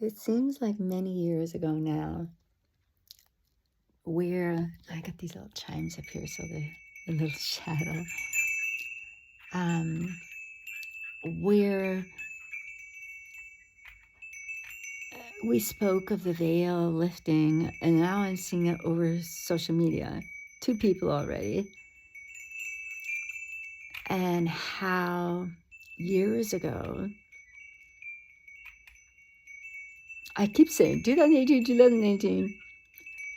It seems like many years ago now, where I got these little chimes up here, so the little shadow, um, where we spoke of the veil lifting, and now I'm seeing it over social media. Two people already, and how years ago, I keep saying 2018, 2018.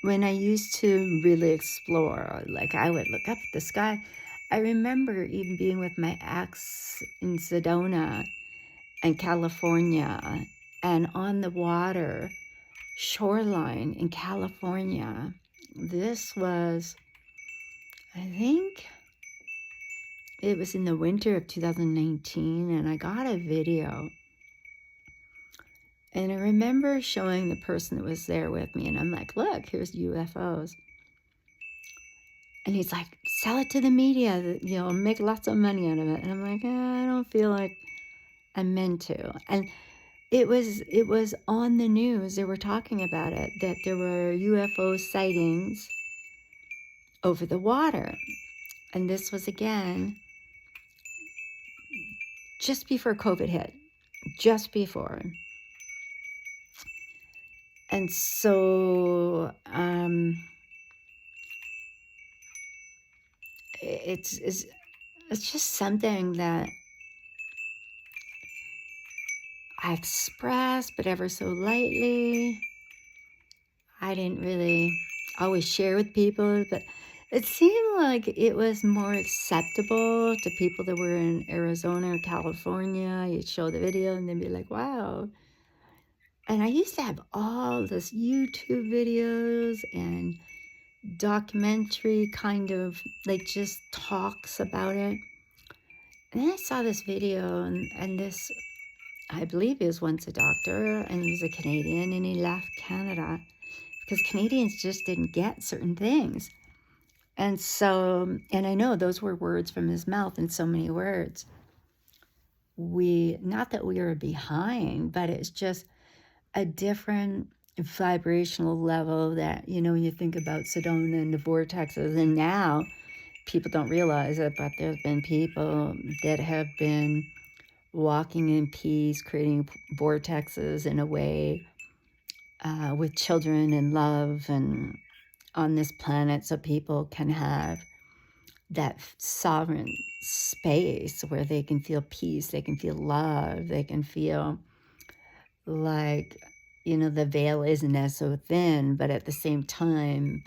When I used to really explore, like I would look up at the sky. I remember even being with my ex in Sedona and California and on the water shoreline in California. This was, I think it was in the winter of 2019, and I got a video. And I remember showing the person that was there with me, and I'm like, look, here's UFOs. And he's like, sell it to the media, make lots of money out of it. And I'm like, I don't feel like I'm meant to. And it was on the news. They were talking about it, that there were UFO sightings over the water. And this was, again, just before COVID hit, just before. And so it's just something that I expressed, but ever so lightly. I didn't really always share with people, but it seemed like it was more acceptable to people that were in Arizona or California. You'd show the video and they'd be like, wow. And I used to have all this YouTube videos and documentary kind of like just talks about it. And then I saw this video, and this, I believe he was once a doctor, and he was a Canadian, and he left Canada because Canadians just didn't get certain things. And so, and I know those were words from his mouth in so many words. Not that we are behind, but it's just a different vibrational level that, you think about Sedona and the vortexes, and now people don't realize it, but there's been people that have been walking in peace, creating vortexes in a way with children and love and on this planet, so people can have that sovereign space where they can feel peace, they can feel love, they can feel like, the veil isn't as so thin, but at the same time,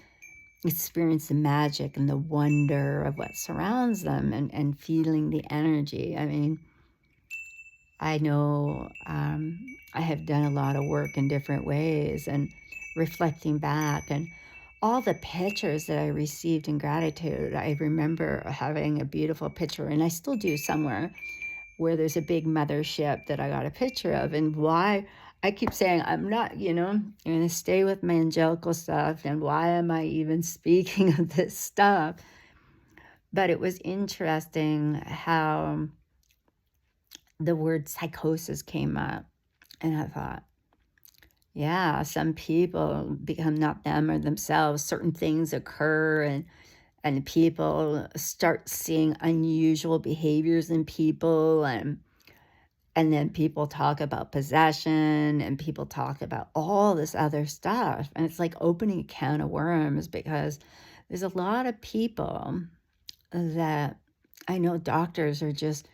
experience the magic and the wonder of what surrounds them, and feeling the energy. I mean, I know I have done a lot of work in different ways, and reflecting back and all the pictures that I received in gratitude. I remember having a beautiful picture, and I still do somewhere, where there's a big mothership that I got a picture of. And why I keep saying I'm not, I'm going to stay with my angelical stuff, and why am I even speaking of this stuff? But it was interesting how the word psychosis came up, and I thought, yeah, some people become not them or themselves. Certain things occur, and people start seeing unusual behaviors in people, and then people talk about possession, and people talk about all this other stuff. And it's like opening a can of worms, because there's a lot of people that I know doctors are just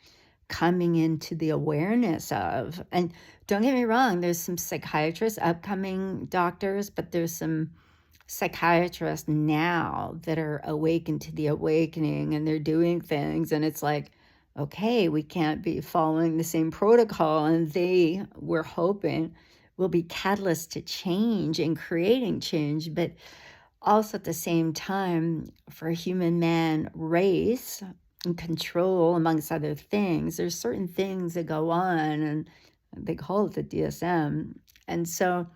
coming into the awareness of. And don't get me wrong, there's some psychiatrists, upcoming doctors, but there's some psychiatrists now that are awakened to the awakening, and they're doing things, and it's like, okay, we can't be following the same protocol, and they, we're hoping, will be catalysts to change and creating change. But also at the same time, for human man race and control, amongst other things, there's certain things that go on, and they call it the DSM. And so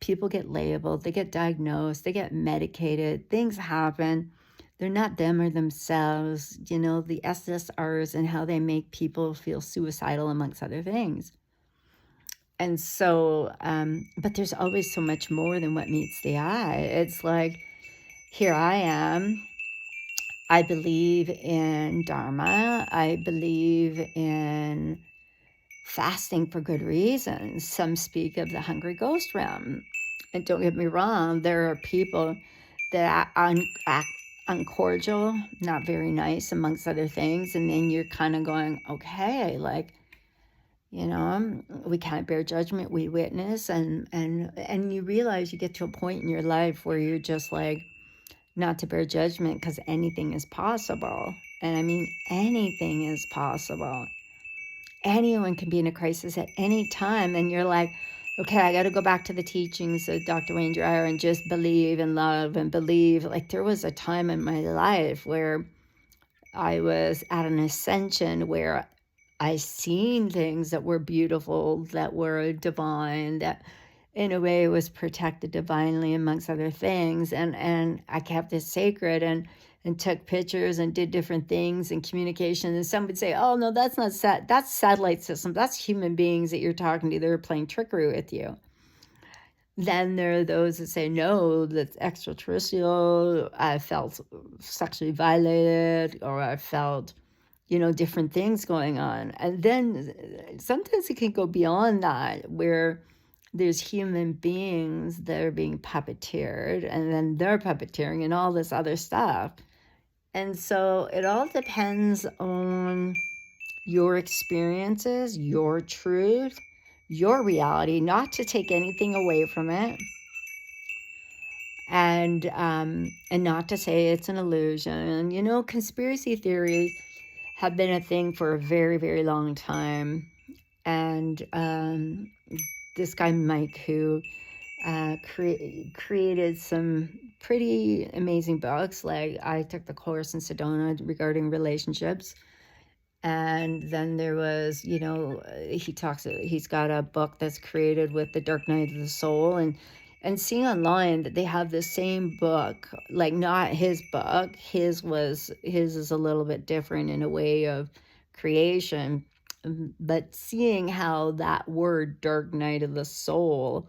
people get labeled, they get diagnosed, they get medicated, things happen. They're not them or themselves, the SSRs, and how they make people feel suicidal, amongst other things. And so, but there's always so much more than what meets the eye. It's like, here I am. I believe in Dharma. I believe in fasting for good reasons. Some speak of the hungry ghost realm. And don't get me wrong, there are people that act uncordial, not very nice, amongst other things. And then you're kind of going, okay, like, we can't bear judgment, we witness. And you realize you get to a point in your life where you're just like, not to bear judgment because anything is possible. And I mean, anything is possible. Anyone can be in a crisis at any time. And you're like, okay, I got to go back to the teachings of Dr. Wayne Dyer and just believe and love and believe. Like, there was a time in my life where I was at an ascension where I seen things that were beautiful, that were divine, that in a way was protected divinely amongst other things. And I kept it sacred and took pictures and did different things and communication. And some would say, oh no, that's not that's satellite system. That's human beings that you're talking to. They're playing trickery with you. Then there are those that say, no, that's extraterrestrial. I felt sexually violated, or I felt, different things going on. And then sometimes it can go beyond that, where there's human beings that are being puppeteered, and then they're puppeteering and all this other stuff. And so it all depends on your experiences, your truth, your reality, not to take anything away from it, and not to say it's an illusion. Conspiracy theories have been a thing for a very, very long time. And this guy, Mike, who created some pretty amazing books. Like, I took the course in Sedona regarding relationships. And then there was, he's got a book that's created with the Dark Night of the Soul, and seeing online that they have the same book, like not his book, his is a little bit different in a way of creation, but seeing how that word Dark Night of the Soul,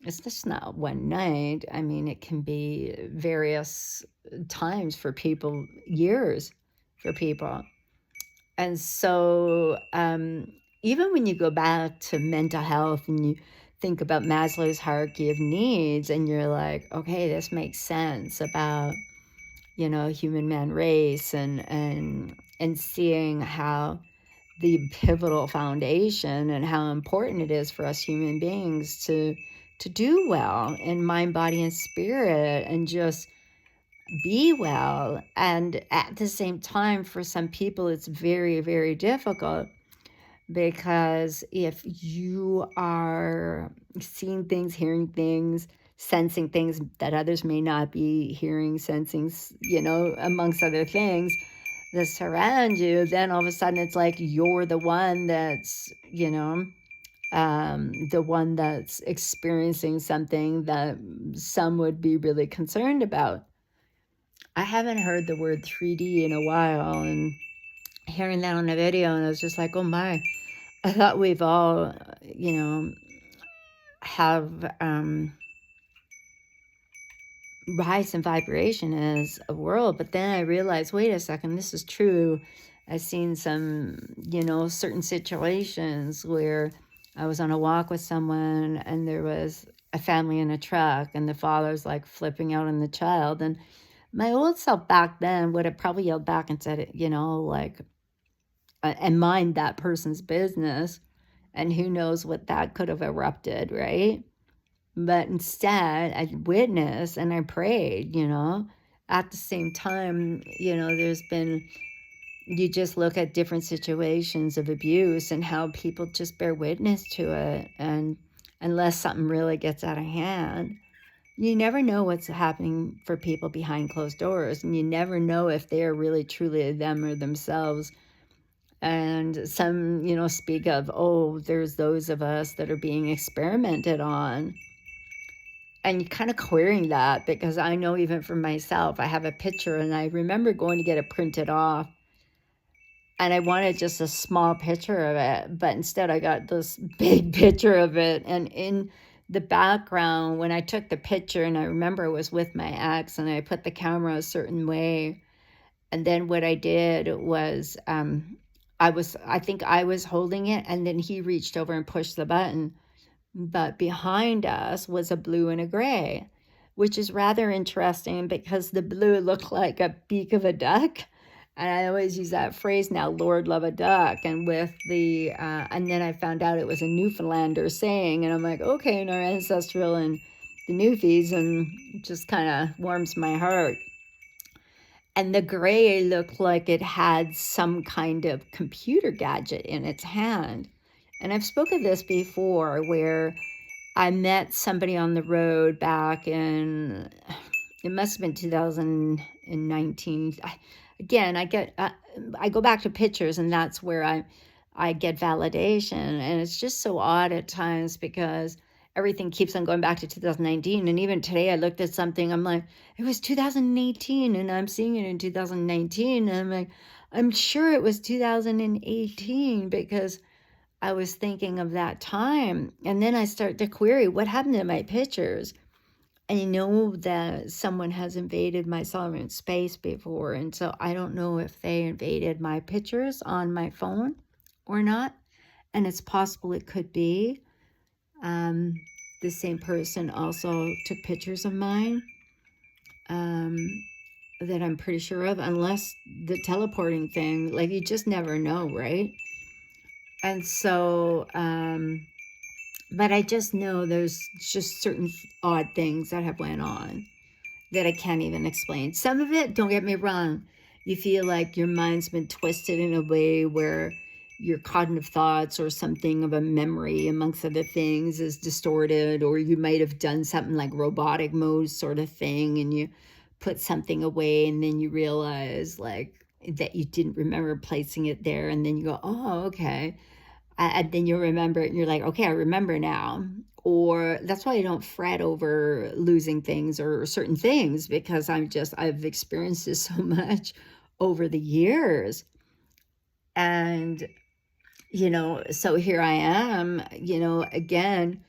it's just not one night. I mean, it can be various times for people, years for people. And so, even when you go back to mental health and you think about Maslow's hierarchy of needs, and you're like, okay, this makes sense about, human man race, and seeing how the pivotal foundation and how important it is for us human beings to do well in mind, body, and spirit, and just be well. And at the same time, for some people, it's very, very difficult, because if you are seeing things, hearing things, sensing things that others may not be hearing, sensing, amongst other things that surround you, then all of a sudden it's like you're the one that's, the one that's experiencing something that some would be really concerned about. I haven't heard the word 3D in a while, and hearing that on a video, and I was just like, oh my, I thought we've all, have rise in vibration as a world. But then I realized, wait a second, this is true. I've seen some, certain situations where I was on a walk with someone, and there was a family in a truck, and the father's like flipping out on the child. And my old self back then would have probably yelled back and said, like, and mind that person's business. And who knows what that could have erupted, right? But instead, I witnessed and I prayed, At the same time, there's been, you just look at different situations of abuse and how people just bear witness to it. And unless something really gets out of hand, you never know what's happening for people behind closed doors. And you never know if they're really truly them or themselves. And some, speak of, oh, there's those of us that are being experimented on. And kind of querying that, because I know even for myself, I have a picture and I remember going to get it printed off. and I wanted just a small picture of it, but instead I got this big picture of it. And in the background, when I took the picture, and I remember it was with my ex, and I put the camera a certain way, and then what I did was, I think I was holding it, and then he reached over and pushed the button. But behind us was a blue and a gray, which is rather interesting because the blue looked like a beak of a duck. And I always use that phrase now, Lord love a duck. And with and then I found out it was a Newfoundlander saying, and I'm like, okay, in our ancestral and the Newfies, and it just kind of warms my heart. And the gray looked like it had some kind of computer gadget in its hand. And I've spoken of this before where I met somebody on the road back in, it must have been 2019. Again, I go back to pictures, and that's where I get validation. And it's just so odd at times because everything keeps on going back to 2019. And even today I looked at something, I'm like, it was 2018, and I'm seeing it in 2019. And I'm like, I'm sure it was 2018 because I was thinking of that time. And then I start to query what happened to my pictures. And you know that someone has invaded my sovereign space before. And so I don't know if they invaded my pictures on my phone or not. And it's possible it could be. The same person also took pictures of mine, that I'm pretty sure of, unless the teleporting thing, like you just never know, right? And so, but I just know there's just certain odd things that have went on that I can't even explain. Some of it, don't get me wrong, you feel like your mind's been twisted in a way where your cognitive thoughts or something of a memory amongst other things is distorted, or you might have done something like robotic mode sort of thing, and you put something away and then you realize like that you didn't remember placing it there, and then you go, oh, okay. And then you'll remember it and you're like, okay, I remember now. Or that's why I don't fret over losing things or certain things, because I've experienced this so much over the years. And, so here I am, again,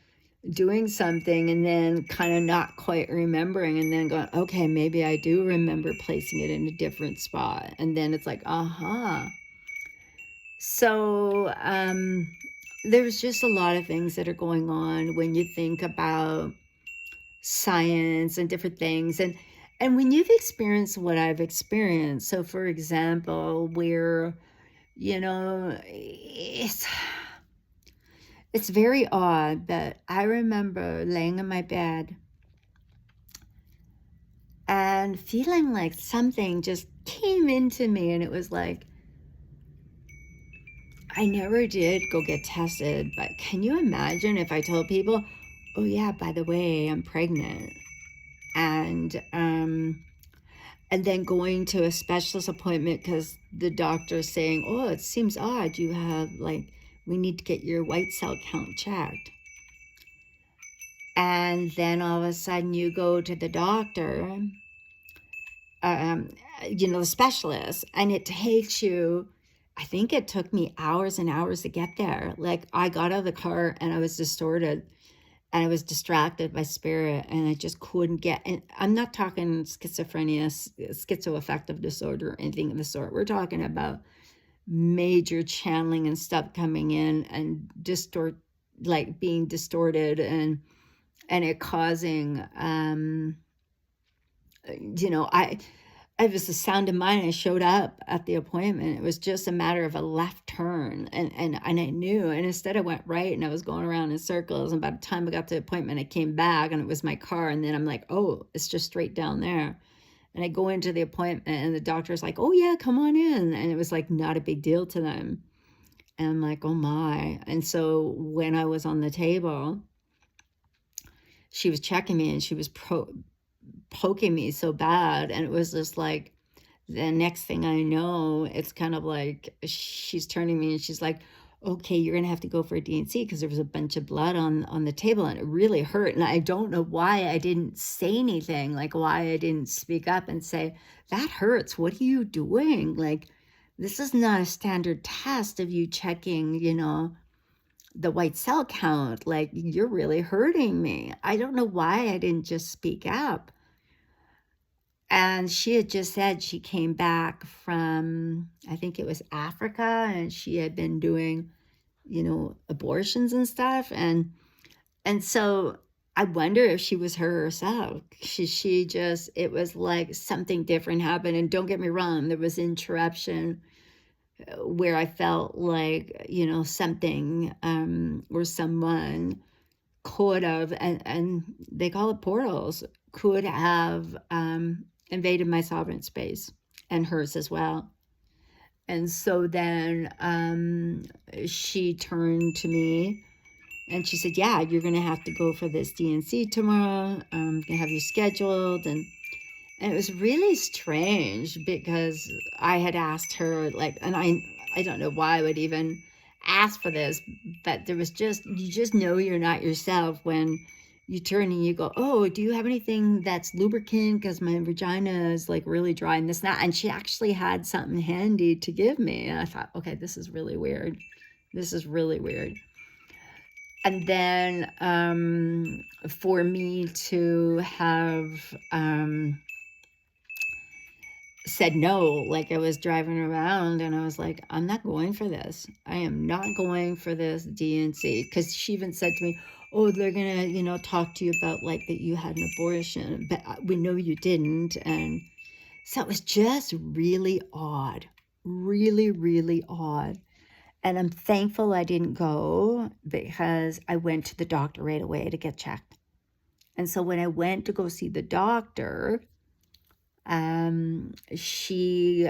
doing something and then kind of not quite remembering, and then going, okay, maybe I do remember placing it in a different spot. And then it's like, aha. So there's just a lot of things that are going on when you think about science and different things. And when you've experienced what I've experienced, so for example, where, it's very odd, but I remember laying in my bed and feeling like something just came into me, and it was like, I never did go get tested, but can you imagine if I told people, oh yeah, by the way, I'm pregnant, and then going to a specialist appointment because the doctor's saying, oh, it seems odd, you have we need to get your white cell count checked. And then all of a sudden you go to the doctor, the specialist, and it takes you, I think it took me hours and hours to get there. Like I got out of the car and I was distorted and I was distracted by spirit, and I just couldn't get, and I'm not talking schizophrenia, schizoaffective disorder or anything of the sort. We're talking about major channeling and stuff coming in and being distorted, and it causing, I was the sound of mind. I showed up at the appointment. It was just a matter of a left turn, and I knew. And instead, I went right, and I was going around in circles. And by the time I got to the appointment, I came back, and it was my car. And then I'm like, oh, it's just straight down there. And I go into the appointment, and the doctor's like, oh yeah, come on in. And it was like not a big deal to them. And I'm like, oh my. And so when I was on the table, she was checking me, and she was poking me so bad, and it was just like, the next thing I know, it's kind of like she's turning me and she's like, okay, you're gonna have to go for a D&C because there was a bunch of blood on the table, and it really hurt. And I don't know why I didn't say anything, like why I didn't speak up and say, that hurts, what are you doing? Like, this is not a standard test of you checking, the white cell count. Like, you're really hurting me. I don't know why I didn't just speak up. And she had just said she came back from, I think it was Africa, and she had been doing, abortions and stuff. And so I wonder if she was her herself. She just, it was like something different happened. And don't get me wrong, there was interruption where I felt like, something or someone could have, and they call it portals, could have invaded my sovereign space and hers as well. And so then she turned to me and she said, yeah, you're going to have to go for this DNC tomorrow. I'm going to have you scheduled. And it was really strange because I had asked her, like, and I don't know why I would even ask for this, but there was just, you just know you're not yourself when you turn and you go, oh, do you have anything that's lubricant? Because my vagina is like really dry and this and that. And she actually had something handy to give me. And I thought, okay, this is really weird. This is really weird. And then for me to have said no, like I was driving around and I was like, I'm not going for this. I am not going for this DNC. Because she even said to me, oh, they're going to, talk to you about like that you had an abortion, but we know you didn't. And so it was just really odd, really, really odd. And I'm thankful I didn't go because I went to the doctor right away to get checked. And so when I went to go see the doctor, she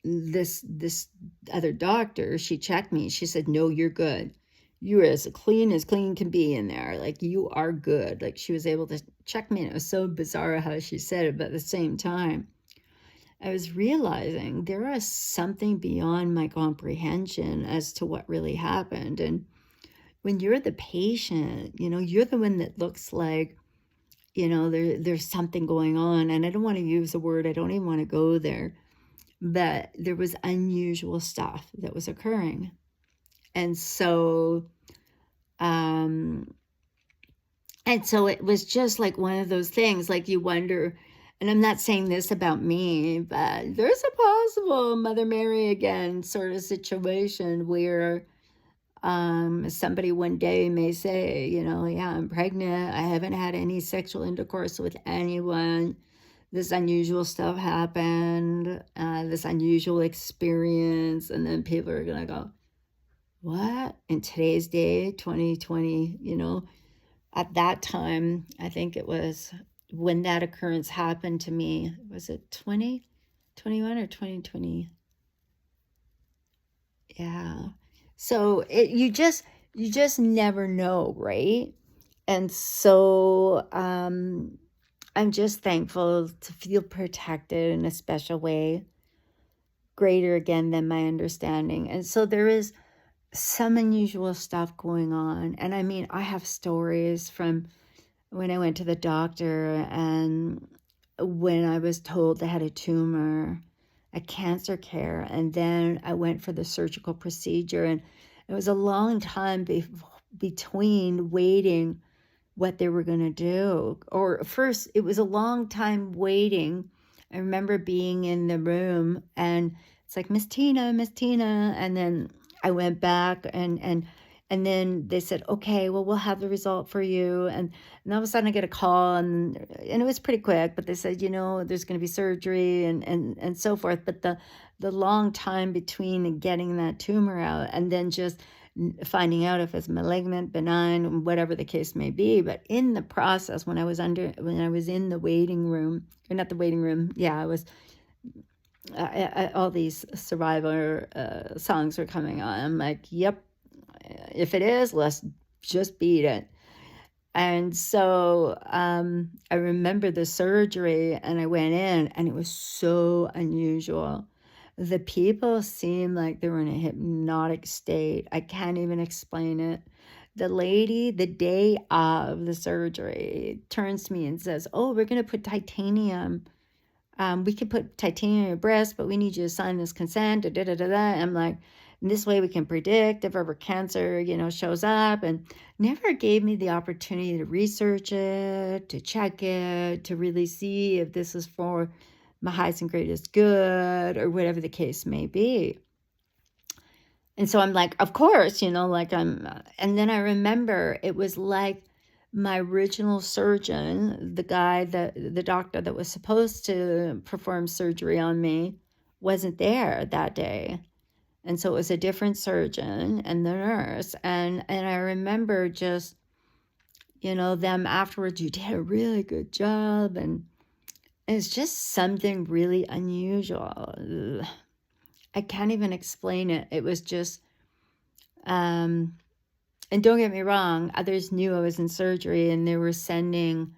this other doctor, she checked me. She said, no, you're good. You're as clean can be in there. Like, you are good. Like, she was able to check me. And it was so bizarre how she said it, but at the same time, I was realizing there is something beyond my comprehension as to what really happened. And when you're the patient, you're the one that looks like, there's something going on. And I don't want to use the word, I don't even want to go there, but there was unusual stuff that was occurring. And so, it was just like one of those things, like you wonder, and I'm not saying this about me, but there's a possible Mother Mary again sort of situation where somebody one day may say, yeah, I'm pregnant. I haven't had any sexual intercourse with anyone. This unusual stuff happened, this unusual experience. And then people are going to go, what? In today's day, 2020, at that time, I think it was when that occurrence happened to me, was it 2021 or 2020? Yeah. So you just never know, right? And so I'm just thankful to feel protected in a special way, greater again than my understanding. And so there is some unusual stuff going on. And I mean, I have stories from when I went to the doctor and when I was told I had a tumor, a cancer care, and then I went for the surgical procedure. And it was a long time between waiting what they were going to do. Or first, it was a long time waiting. I remember being in the room and it's like, Miss Tina. And then I went back and then they said, okay, well, we'll have the result for you. And all of a sudden I get a call and it was pretty quick, but they said, there's going to be surgery and so forth. But the long time between getting that tumor out and then just finding out if it's malignant, benign, whatever the case may be. But in the process, when I was in the waiting room, or not the waiting room, yeah, I was, all these survivor songs were coming on. I'm like, yep, if it is, let's just beat it. And so I remember the surgery and I went in and it was so unusual. The people seemed like they were in a hypnotic state. I can't even explain it. The lady, the day of the surgery, turns to me and says, oh, we're going to put titanium we could put titanium in your breast, but we need you to sign this consent, da da da da da. I'm like, and this way we can predict if ever cancer, shows up, and never gave me the opportunity to research it, to check it, to really see if this is for my highest and greatest good or whatever the case may be. And so I'm like, of course, like and then I remember it was like my original surgeon, the doctor that was supposed to perform surgery on me, wasn't there that day. And so it was a different surgeon and the nurse. And I remember just, them afterwards, you did a really good job. And it's just something really unusual. Ugh. I can't even explain it. It was just, and don't get me wrong, others knew I was in surgery and they were sending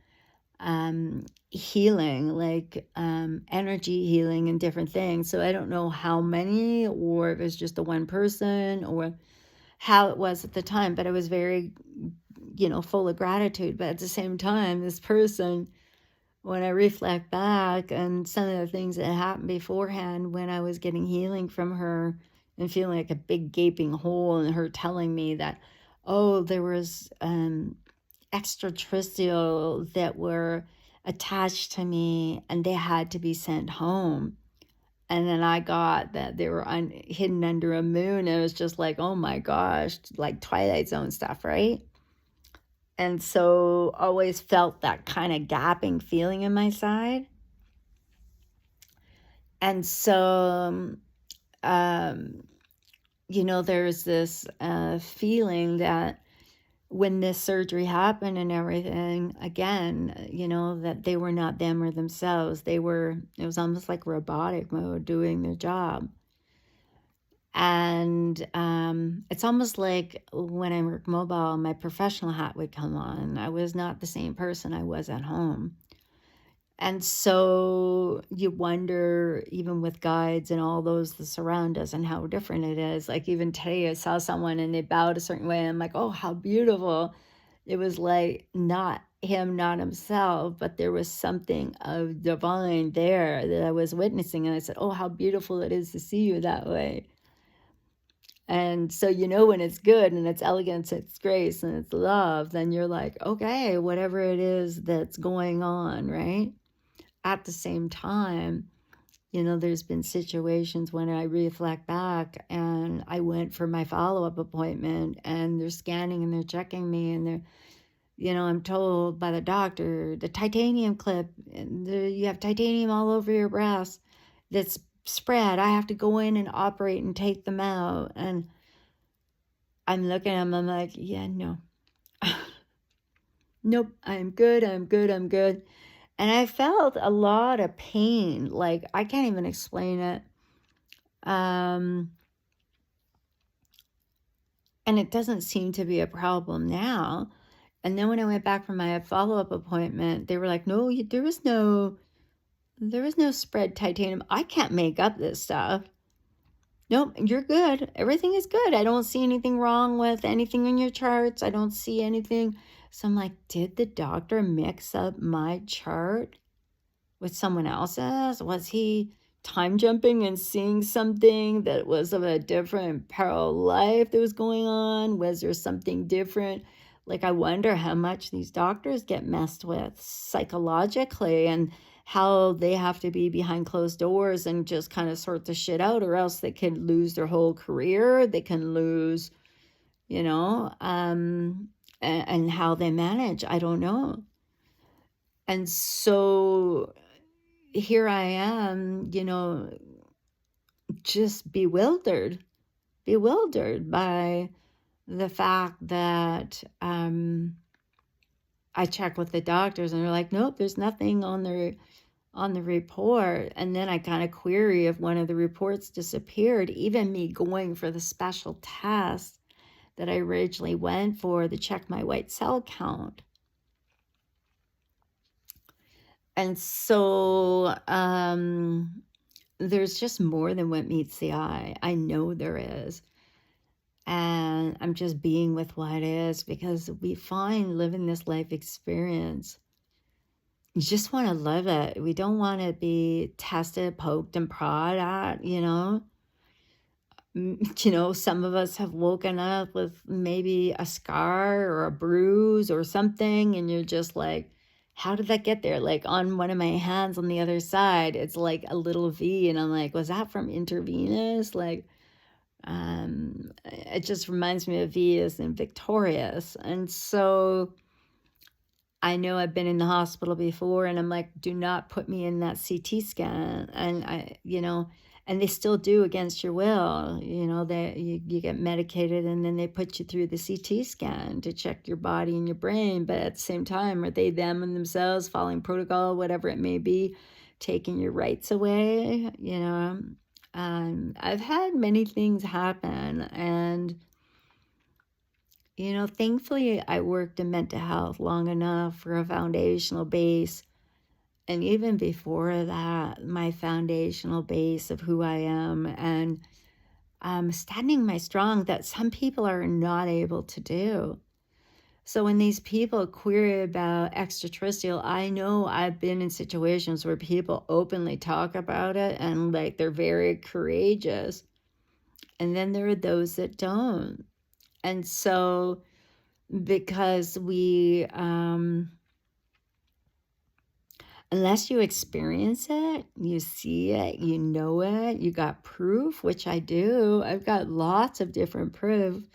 healing, like energy healing and different things. So I don't know how many, or if it was just the one person, or how it was at the time, but I was very, full of gratitude. But at the same time, this person, when I reflect back and some of the things that happened beforehand when I was getting healing from her and feeling like a big gaping hole, and her telling me that, oh, there was extraterrestrial that were attached to me and they had to be sent home. And then I got that they were hidden under a moon. It was just like, oh my gosh, like Twilight Zone stuff, right? And so always felt that kind of gapping feeling in my side. And so, there's this feeling that when this surgery happened and everything, again, that they were not them or themselves. It was almost like robotic mode doing their job. And it's almost like when I work mobile, my professional hat would come on. I was not the same person I was at home. And so you wonder, even with guides and all those that surround us, and how different it is. Like even today, I saw someone and they bowed a certain way. And I'm like, oh, how beautiful. It was like not him, not himself, but there was something of divine there that I was witnessing. And I said, oh, how beautiful it is to see you that way. And so, when it's good and it's elegance, it's grace, and it's love, then you're like, okay, whatever it is that's going on, right? At the same time, there's been situations when I reflect back and I went for my follow-up appointment and they're scanning and they're checking me and I'm told by the doctor, the titanium clip, you have titanium all over your breast that's spread. I have to go in and operate and take them out. And I'm looking at them, I'm like, yeah, no. Nope, I'm good. And I felt a lot of pain. Like, I can't even explain it. And it doesn't seem to be a problem now. And then when I went back for my follow-up appointment, they were like, no, there was no spread titanium. I can't make up this stuff. Nope, you're good. Everything is good. I don't see anything wrong with anything in your charts. I don't see anything. So I'm like, did the doctor mix up my chart with someone else's? Was he time jumping and seeing something that was of a different parallel life that was going on? Was there something different? Like, I wonder how much these doctors get messed with psychologically, and how they have to be behind closed doors and just kind of sort the shit out, or else they can lose their whole career. They can lose, and how they manage, I don't know. And so here I am, just bewildered by the fact that I check with the doctors and they're like, nope, there's nothing on the report. And then I kind of query if one of the reports disappeared. Even me going for the special test that I originally went for to check my white cell count. And so there's just more than what meets the eye. I know there is. And I'm just being with what is, because we find living this life experience, You just want to live it. We don't want to be tested, poked, and prod at, you know. Some of us have woken up with maybe a scar or a bruise or something, and you're just like, how did that get there? Like on one of my hands on the other side, it's like a little V, and I'm like, was that from intravenous? Like, it just reminds me of V as in victorious. And so I know I've been in the hospital before, and I'm like, do not put me in that CT scan. And and they still do against your will. You get medicated, and then they put you through the CT scan to check your body and your brain. But at the same time, are they them and themselves following protocol, whatever it may be, taking your rights away? I've had many things happen, and thankfully, I worked in mental health long enough for a foundational base. And even before that, my foundational base of who I am and standing my strong that some people are not able to do. So when these people query about extraterrestrial, I know I've been in situations where people openly talk about it and like they're very courageous. And then there are those that don't. And so because unless you experience it, you see it, you know it, you got proof, which I do. I've got lots of different proof.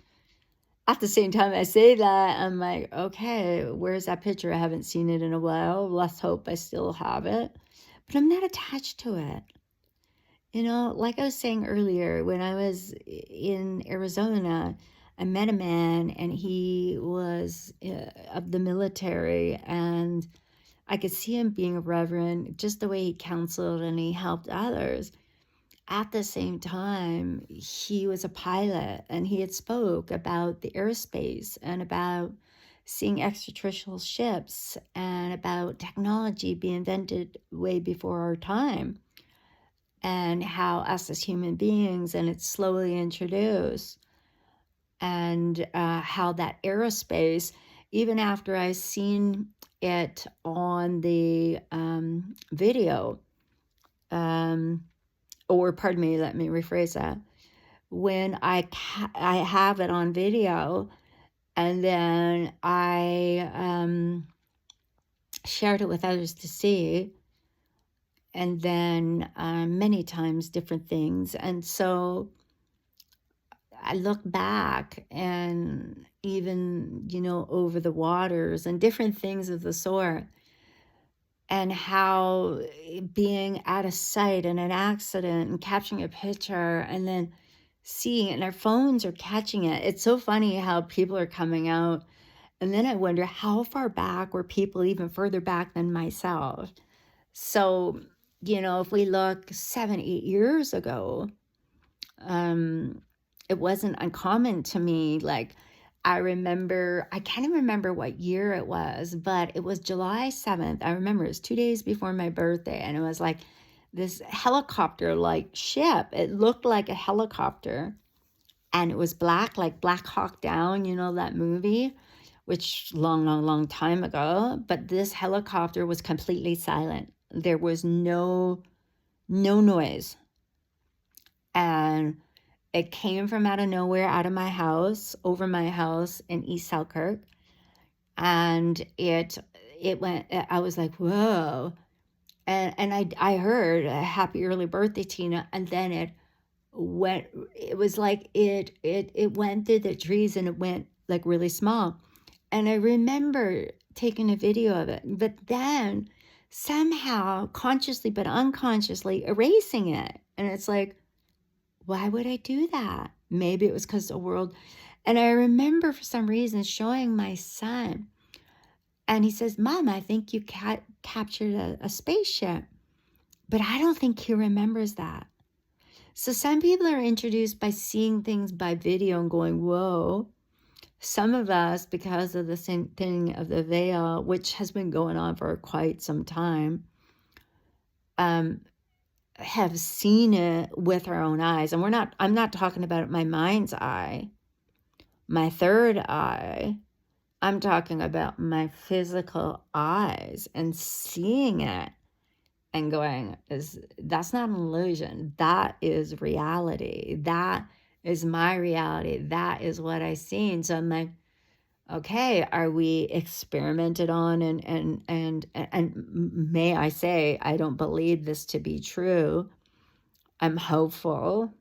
At the same time I say that, I'm like, okay, where's that picture? I haven't seen it in a while. Let's hope I still have it. But I'm not attached to it. Like I was saying earlier, when I was in Arizona, I met a man, and he was of the military, and I could see him being a reverend, just the way he counseled and he helped others. At the same time, he was a pilot, and he had spoke about the airspace and about seeing extraterrestrial ships and about technology being invented way before our time, and how us as human beings, and it's slowly introduced, and how that aerospace, even after I seen it on the video, or pardon me, let me rephrase that. When I have it on video, and then I shared it with others to see, and then many times different things. And so I look back, and even, over the waters and different things of the sort, and how being at a site and an accident and capturing a picture and then seeing it, and our phones are catching it. It's so funny how people are coming out. And then I wonder how far back were people even further back than myself. So, if we look 7, 8 years ago, it wasn't uncommon to me. Like, I can't even remember what year it was, but it was July 7th. I remember it was 2 days before my birthday, and it was like this helicopter like ship. It looked like a helicopter, and it was black, like Black Hawk Down, that movie, which long, long, long time ago. But this helicopter was completely silent. There was no noise. And it came from out of nowhere, out of my house, over my house in East Selkirk. And it went, I was like, whoa. And I heard a happy early birthday, Tina. And then it was like it went through the trees, and it went like really small. And I remember taking a video of it, but then somehow consciously but unconsciously erasing it. And it's like, why would I do that? Maybe it was because the world. And I remember for some reason showing my son, and he says, Mom, I think you captured a spaceship. But I don't think he remembers that. So some people are introduced by seeing things by video and going, whoa. Some of us, because of the same thing of the veil, which has been going on for quite some time, have seen it with our own eyes. And I'm not talking about my mind's eye, my third eye, I'm talking about my physical eyes and seeing it and going, is that's not an illusion. That is reality. That is my reality. That is what I seen. So I'm like, okay, are we experimented on and may I say I don't believe this to be true. I'm hopeful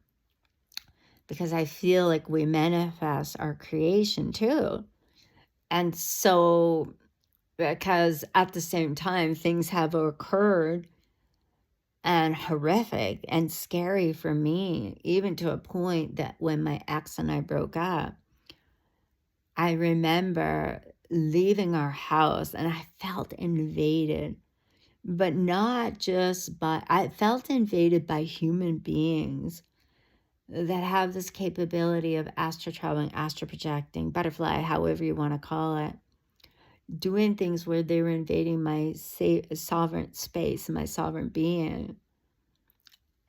because I feel like we manifest our creation too. And so because at the same time things have occurred and horrific and scary for me, even to a point that when my ex and I broke up, I remember leaving our house and I felt invaded, but not just by, I felt invaded by human beings that have this capability of astral traveling, astral projecting, butterfly, however you want to call it, doing things where they were invading my sovereign space, my sovereign being,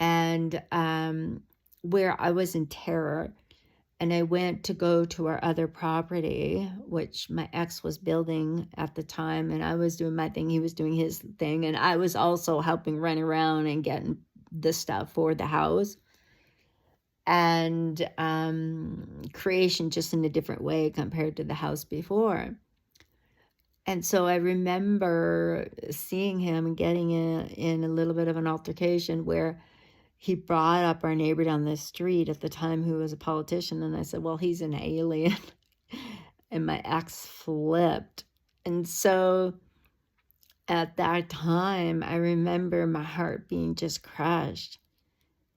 and where I was in terror. And I went to go to our other property, which my ex was building at the time, and I was doing my thing, he was doing his thing, and I was also helping run around and getting the stuff for the house. And creation just in a different way compared to the house before. And so I remember seeing him and getting in a little bit of an altercation where he brought up our neighbor down the street at the time who was a politician. And I said, well, he's an alien. And my ex flipped. And so at that time, I remember my heart being just crushed.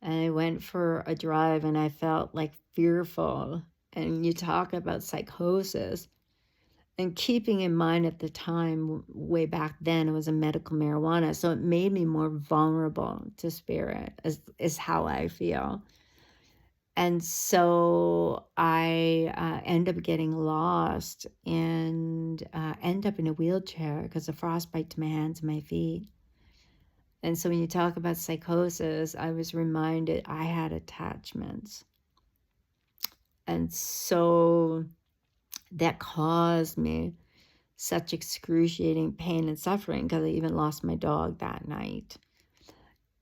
And I went for a drive and I felt like fearful. And you talk about psychosis. And keeping in mind at the time, way back then, it was a medical marijuana. So it made me more vulnerable to spirit, is how I feel. And so I end up getting lost and end up in a wheelchair because of frostbite to my hands and my feet. And so when you talk about psychosis, I was reminded I had attachments. And so that caused me such excruciating pain and suffering because I even lost my dog that night.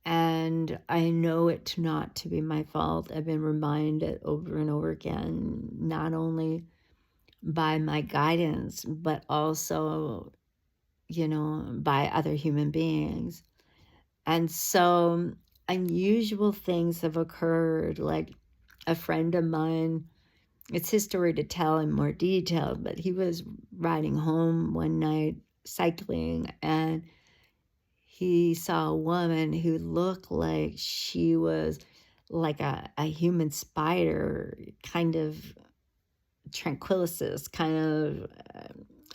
And I know it not to be my fault. I've been reminded over and over again, not only by my guidance, but also, by other human beings. And so unusual things have occurred. Like a friend of mine, it's his story to tell in more detail, but he was riding home one night cycling and he saw a woman who looked like she was like a human spider, kind of tranquillicist, kind of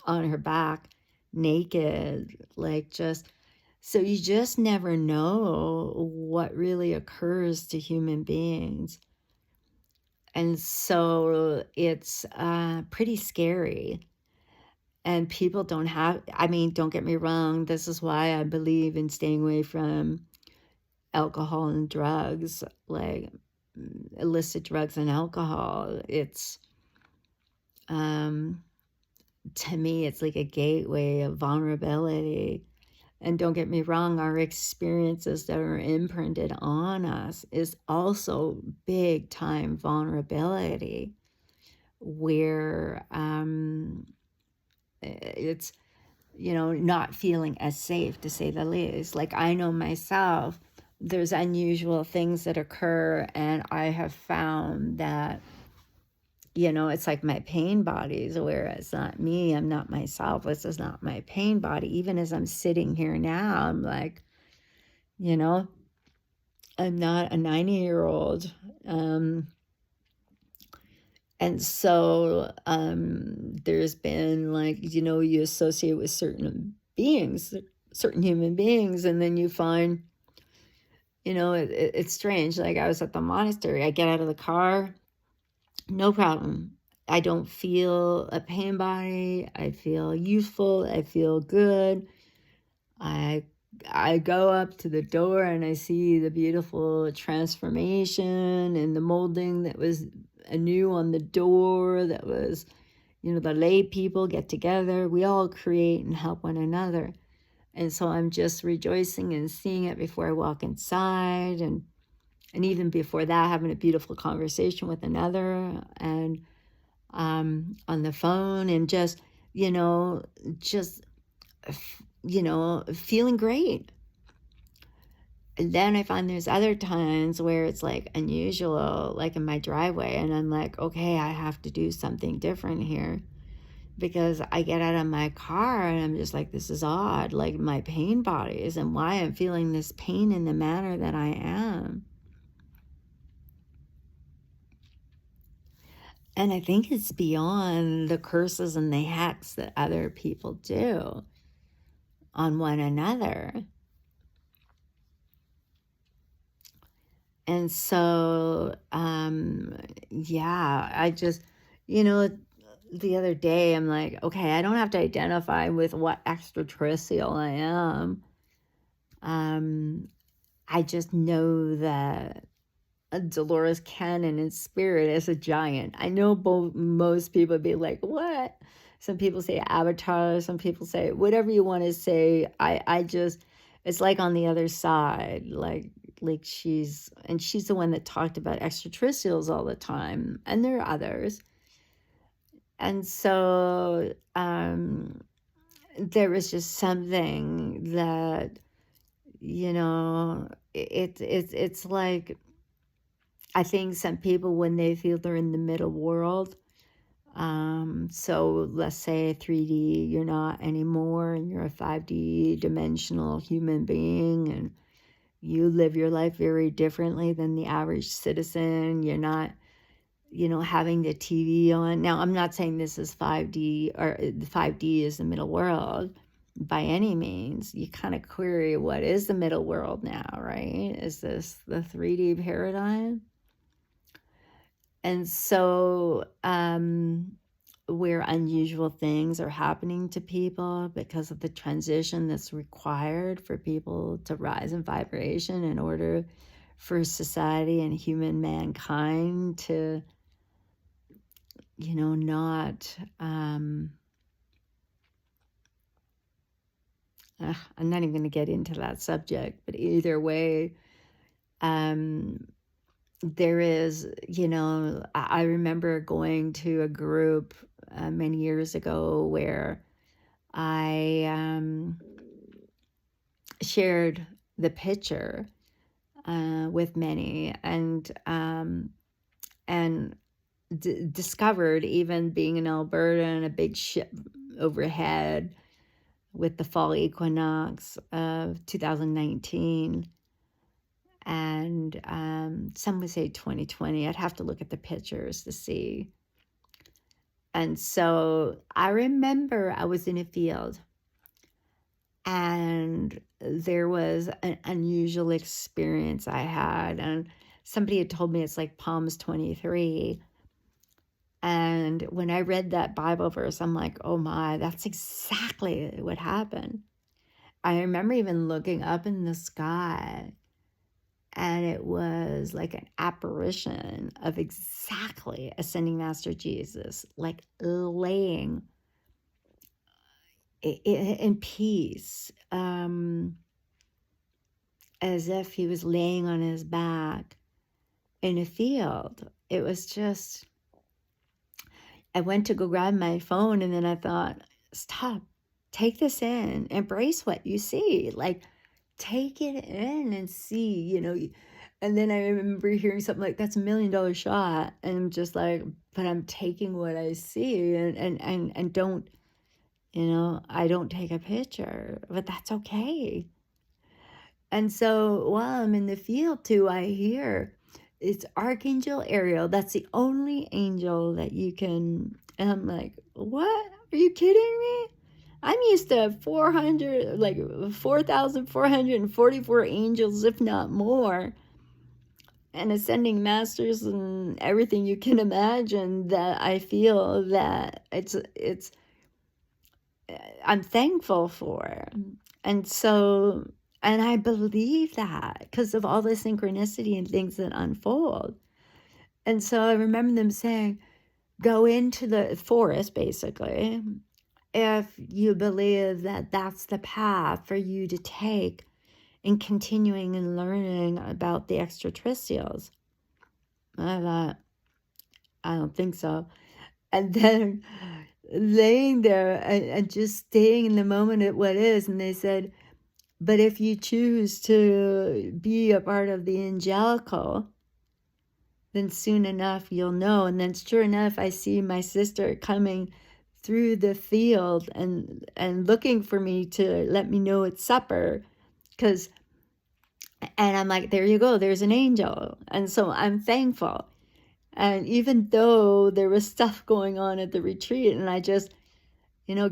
on her back, naked, like just, so you just never know what really occurs to human beings. And so it's pretty scary. And people don't have, don't get me wrong, this is why I believe in staying away from alcohol and drugs, like illicit drugs and alcohol. It's, to me, it's like a gateway of vulnerability. And don't get me wrong, our experiences that are imprinted on us is also big time vulnerability where it's, not feeling as safe, to say the least. Like I know myself, there's unusual things that occur, and I have found that, it's like my pain bodies, where it's not me, I'm not myself, this is not my pain body. Even as I'm sitting here now, I'm like, I'm not a 90-year-old. And so there's been like, you associate with certain beings, certain human beings, and then you find, it's strange. Like I was at the monastery, I get out of the car, no problem. I don't feel a pain body. I feel youthful. I feel good. I go up to the door and I see the beautiful transformation and the molding that was anew on the door that was, the lay people get together. We all create and help one another. And so I'm just rejoicing and seeing it before I walk inside, and even before that, having a beautiful conversation with another, and on the phone, and just, just, feeling great. And then I find there's other times where it's like unusual, like in my driveway, and I'm like, okay, I have to do something different here, because I get out of my car and I'm just like, this is odd, like my pain bodies and why I'm feeling this pain in the manner that I am. And I think it's beyond the curses and the hacks that other people do on one another. And so, yeah, I just, the other day I'm like, okay, I don't have to identify with what extraterrestrial I am. I just know that Dolores Cannon in spirit is a giant. I know most people would be like, what? Some people say avatar, some people say whatever you want to say. I just, it's like on the other side, like she's the one that talked about extraterrestrials all the time, and there are others. And so there was just something that, it's like, I think some people, when they feel they're in the middle world, so let's say 3D, you're not anymore, and you're a 5D dimensional human being, and you live your life very differently than the average citizen. You're not, having the TV on. Now, I'm not saying this is 5D, or 5D is the middle world by any means. You kind of query, what is the middle world now, right? Is this the 3D paradigm? And so, where unusual things are happening to people because of the transition that's required for people to rise in vibration in order for society and human mankind to, not, I'm not even going to get into that subject, but either way, there is, I remember going to a group many years ago where I shared the picture with many, and discovered, even being in Alberta and a big ship overhead with the fall equinox of 2019, and some would say 2020. I'd have to look at the pictures to see. And so I remember I was in a field, and there was an unusual experience I had, and somebody had told me it's like Psalms 23. And when I read that Bible verse, I'm like, oh my, that's exactly what happened. I remember even looking up in the sky, and it was like an apparition of exactly Ascending Master Jesus, like laying in peace, as if he was laying on his back in a field. It was just, I went to go grab my phone, and then I thought, stop, take this in, embrace what you see, like take it in and see, And then I remember hearing something like, that's $1 million shot. And I'm just like, but I'm taking what I see, and don't, I don't take a picture, but that's okay. And so while I'm in the field too, I hear it's Archangel Ariel. That's the only angel that you can. And I'm like, what? Are you kidding me? I'm used to 4,444 angels, if not more, and ascending masters and everything you can imagine, that I feel that it's I'm thankful for. And so, and I believe that because of all the synchronicity and things that unfold. And so I remember them saying, go into the forest, basically, if you believe that that's the path for you to take in continuing and learning about the extraterrestrials. I thought, I don't think so. And then laying there and just staying in the moment at what is, and they said, but if you choose to be a part of the angelical, then soon enough you'll know. And then sure enough, I see my sister coming through the field and looking for me to let me know it's supper. Because, and I'm like, there you go, there's an angel. And so I'm thankful. And even though there was stuff going on at the retreat, and I just,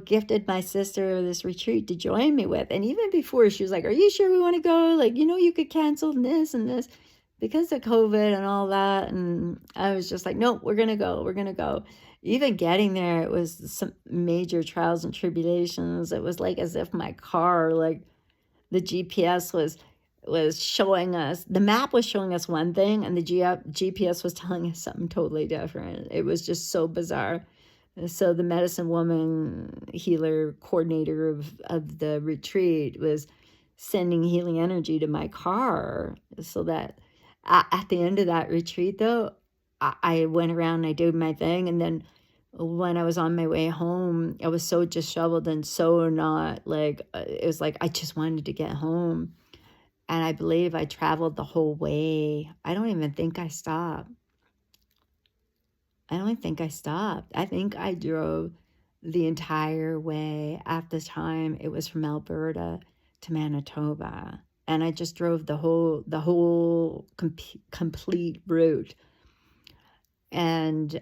gifted my sister this retreat to join me with. And even before, she was like, are you sure we want to go? Like, you could cancel this and this because of COVID and all that. And I was just like, nope, we're going to go. We're going to go. Even getting there, it was some major trials and tribulations. It was like as if my car, like the GPS was showing us, the map was showing us one thing, and the GPS was telling us something totally different. It was just so bizarre. So the medicine woman healer coordinator of the retreat was sending healing energy to my car, so that at the end of that retreat, though, I went around and I did my thing. And then when I was on my way home, I was so disheveled and so not like, it was like I just wanted to get home. And I believe I traveled the whole way. I don't even think I stopped. I don't think I stopped. I think I drove the entire way. At the time, it was from Alberta to Manitoba, and I just drove the whole complete route. And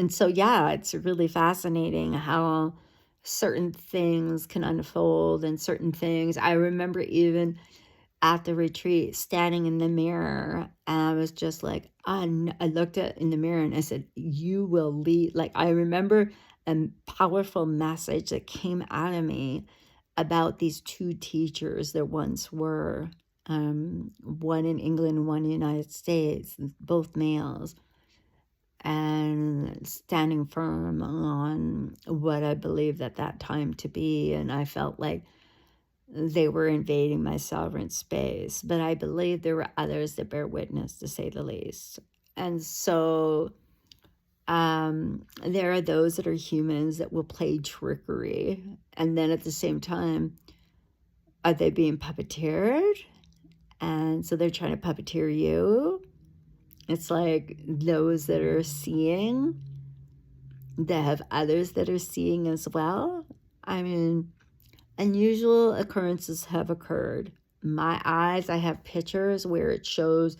so yeah, it's really fascinating how certain things can unfold, and certain things. I remember even at the retreat standing in the mirror, and I was just like, I looked at in the mirror and I said, you will lead. Like, I remember a powerful message that came out of me about these two teachers there once were, one in England, one in the United States, both males, and standing firm on what I believed at that time to be. And I felt like they were invading my sovereign space, but I believe there were others that bear witness, to say the least. And so there are those that are humans that will play trickery, and then at the same time, are they being puppeteered? And so they're trying to puppeteer you. It's like those that are seeing, that have others that are seeing as well. I mean, unusual occurrences have occurred. My eyes, I have pictures where it shows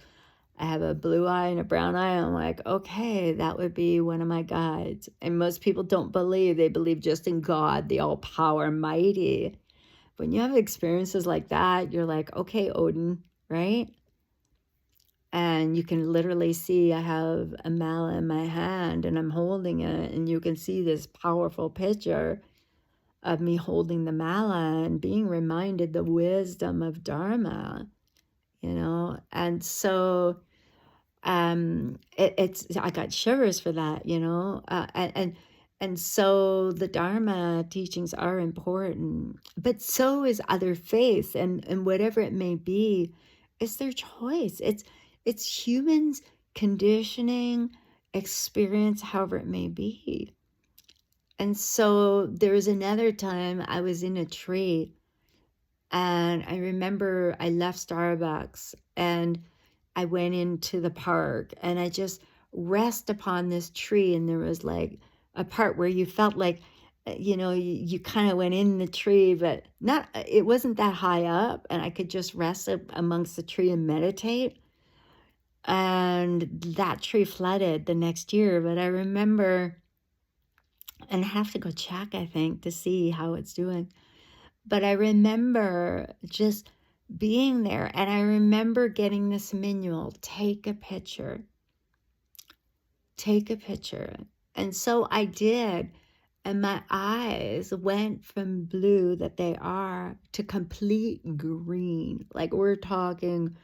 I have a blue eye and a brown eye. I'm like, okay, that would be one of my guides. And most people don't believe. They believe just in God, the all-power mighty. When you have experiences like that, you're like, okay, Odin, right? And you can literally see I have a mala in my hand and I'm holding it, and you can see this powerful picture of me holding the mala and being reminded the wisdom of Dharma, and so it's I got shivers for that, and so the Dharma teachings are important, but so is other faiths, and whatever it may be, it's their choice. It's humans conditioning experience, however it may be. And so there was another time I was in a tree, and I remember I left Starbucks and I went into the park, and I just rest upon this tree, and there was like a part where you felt like, you kind of went in the tree, but it wasn't that high up, and I could just rest up amongst the tree and meditate. And that tree flooded the next year, but I remember, and I have to go check, I think, to see how it's doing. But I remember just being there, and I remember getting this manual, take a picture. Take a picture. And so I did, and my eyes went from blue that they are to complete green. Like, we're talking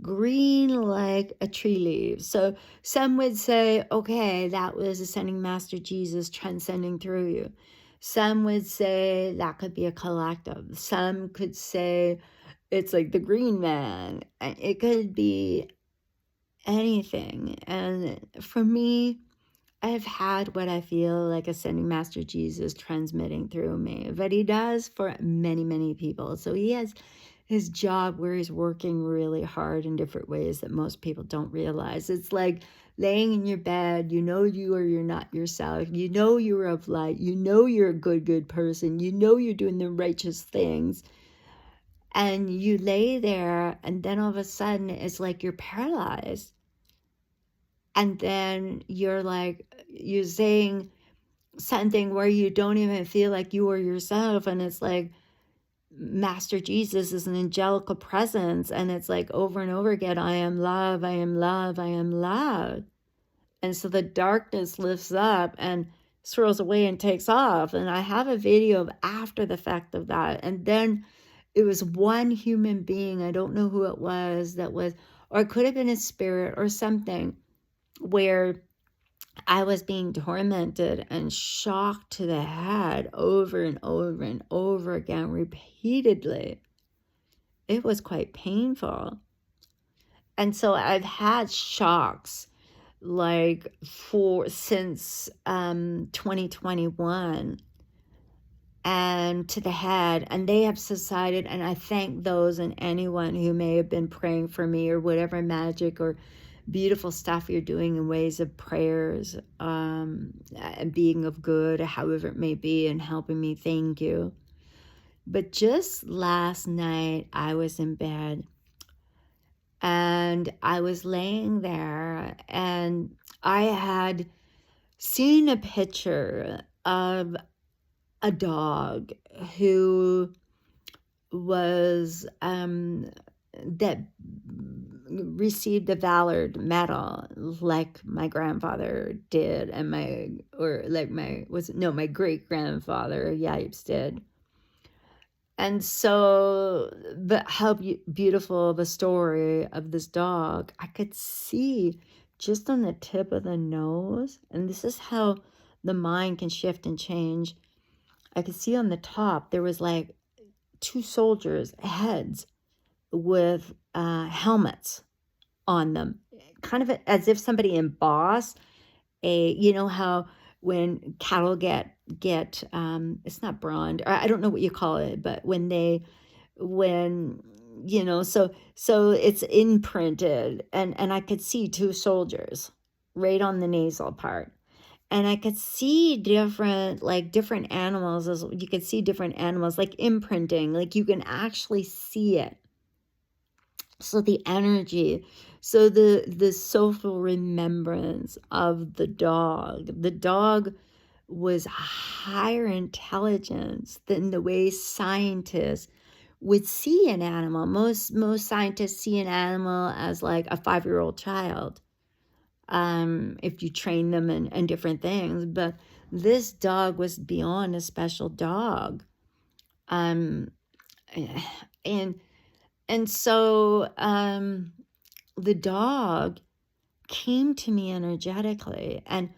green like a tree leaf. So some would say, okay, that was ascending Master Jesus transcending through you. Some would say that could be a collective. Some could say it's like the green man. It could be anything. And for me, I've had what I feel like ascending Master Jesus transmitting through me, but he does for many, many people. So he has his job where he's working really hard in different ways that most people don't realize. It's like laying in your bed, you know you or you're not yourself. You know you're of light. You know you're a good person. You know you're doing the righteous things. And you lay there, and then all of a sudden it's like you're paralyzed. And then you're saying something where you don't even feel like you are yourself. And it's like Master Jesus is an angelical presence. And it's like over and over again, I am love, I am love, I am love. And so the darkness lifts up and swirls away and takes off. And I have a video of after the fact of that. And then it was one human being, I don't know who it was, that was, or it could have been a spirit or something, where I was being tormented and shocked to the head over and over and over again, repeatedly. It was quite painful. And so I've had shocks like since 2021 and to the head, and they have subsided. And I thank those and anyone who may have been praying for me or whatever magic or beautiful stuff you're doing in ways of prayers, and being of good, however it may be, and helping me. Thank you. But just last night, I was in bed and I was laying there, and I had seen a picture of a dog who was that received a Valor Medal like my grandfather did, and my great grandfather Yipes did. And so, but how beautiful of a story of this dog. I could see just on the tip of the nose, and this is how the mind can shift and change. I could see on the top there was like two soldiers' heads with helmets on them, kind of as if somebody embossed you know how when cattle get it's not brawned, or I don't know what you call it, but when so it's imprinted, and I could see two soldiers right on the nasal part. And I could see different animals, as you could see different animals like imprinting, like you can actually see it. So the energy, so the social remembrance of the dog was higher intelligence than the way scientists would see an animal. Most scientists see an animal as like a 5-year-old child, if you train them and different things. But this dog was beyond a special dog. And so the dog came to me energetically, and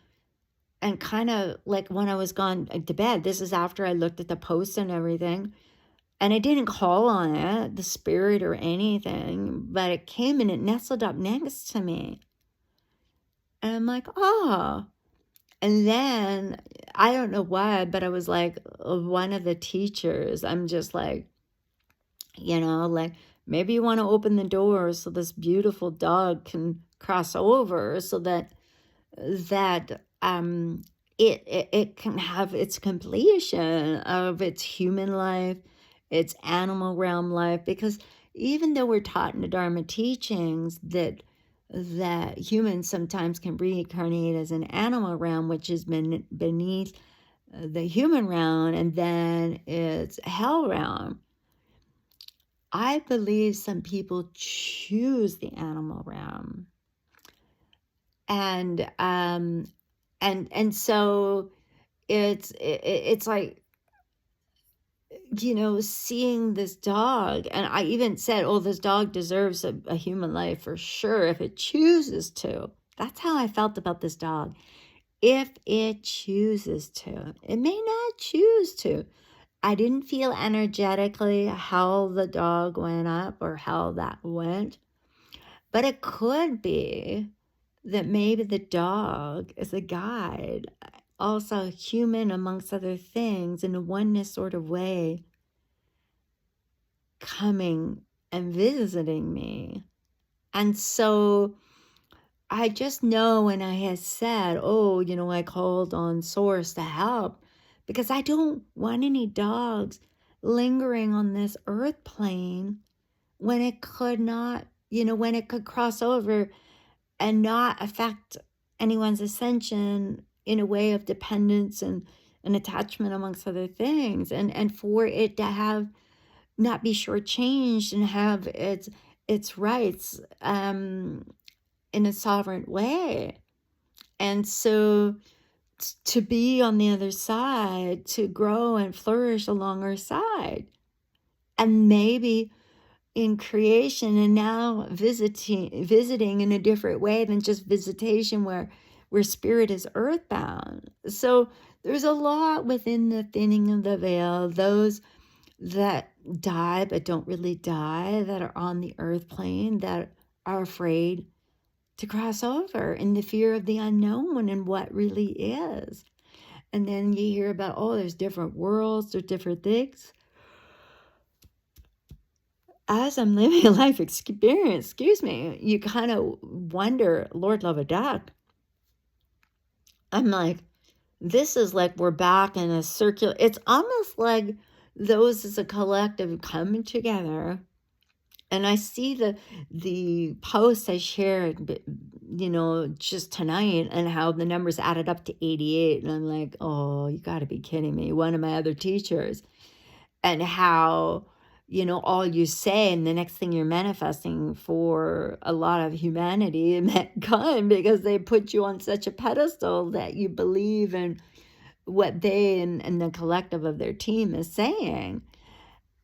kind of like when I was gone to bed. This is after I looked at the post and everything, and I didn't call on it, the spirit or anything, but it came and it nestled up next to me. And I'm like, oh. And then I don't know why, but I was like, one of the teachers, I'm just like, like, maybe you want to open the door so this beautiful dog can cross over, so that it can have its completion of its human life, its animal realm life. Because even though we're taught in the Dharma teachings that humans sometimes can reincarnate as an animal realm, which is beneath the human realm, and then it's hell realm. I believe some people choose the animal realm. And so it's like seeing this dog, and I even said, oh, this dog deserves a human life for sure if it chooses to. That's how I felt about this dog. If it chooses to, it may not choose to. I didn't feel energetically how the dog went up or how that went, but it could be that maybe the dog is a guide, also human amongst other things, in a oneness sort of way, coming and visiting me. And so I just know when I had said, oh, I called on Source to help because I don't want any dogs lingering on this earth plane when it could not, when it could cross over and not affect anyone's ascension in a way of dependence and attachment amongst other things. And for it to have not be shortchanged and have its rights in a sovereign way. And so to be on the other side, to grow and flourish along our side, and maybe in creation, and now visiting in a different way than just visitation where spirit is earthbound. So there's a lot within the thinning of the veil, those that die but don't really die, that are on the earth plane, that are afraid to cross over in the fear of the unknown and what really is. And then you hear about, oh, there's different worlds, there's different things. As I'm living a life experience, you kind of wonder, Lord love a duck. I'm like, this is like we're back in a circular, it's almost like those as a collective coming together. And I see the post I shared, just tonight, and how the numbers added up to 88. And I'm like, oh, you got to be kidding me. One of my other teachers. And how, all you say, and the next thing you're manifesting for a lot of humanity and mankind, because they put you on such a pedestal that you believe in what they and the collective of their team is saying.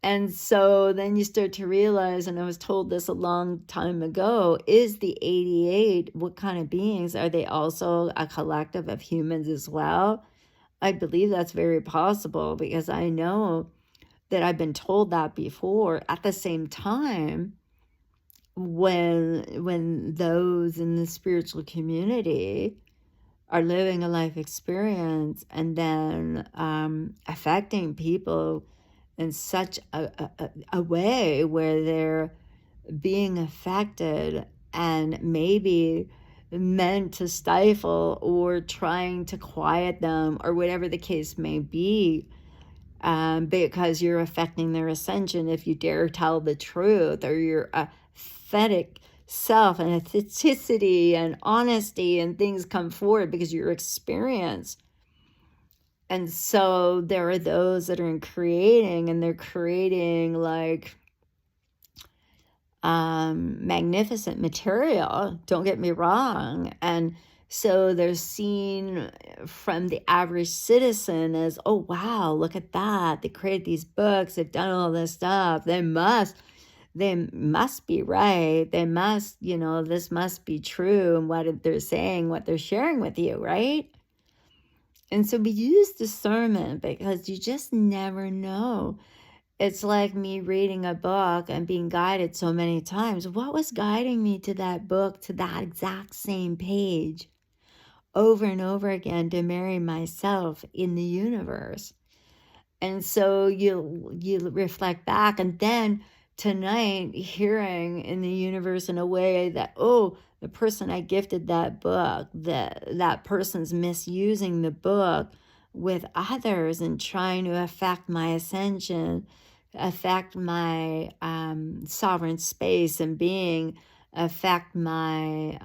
And so then you start to realize, and I was told this a long time ago, is the 88, what kind of beings? Are they also a collective of humans as well? I believe that's very possible, because I know that I've been told that before. At the same time, when those in the spiritual community are living a life experience and then affecting people in such a way where they're being affected and maybe meant to stifle or trying to quiet them or whatever the case may be, because you're affecting their ascension if you dare tell the truth, or your authentic self and authenticity and honesty and things come forward because your experience. And so there are those that are creating, and they're creating like magnificent material, don't get me wrong. And so they're seen from the average citizen as, oh, wow, look at that. They created these books. They've done all this stuff. They must be right. They must, this must be true. And what they're saying, what they're sharing with you, right? And so we use discernment because you just never know. It's like me reading a book and being guided so many times. What was guiding me to that book, to that exact same page, over and over again, to marry myself in the universe? And so you reflect back, and then tonight hearing in the universe in a way that, oh, the person I gifted that book, that person's misusing the book with others and trying to affect my ascension, affect my sovereign space and being, affect my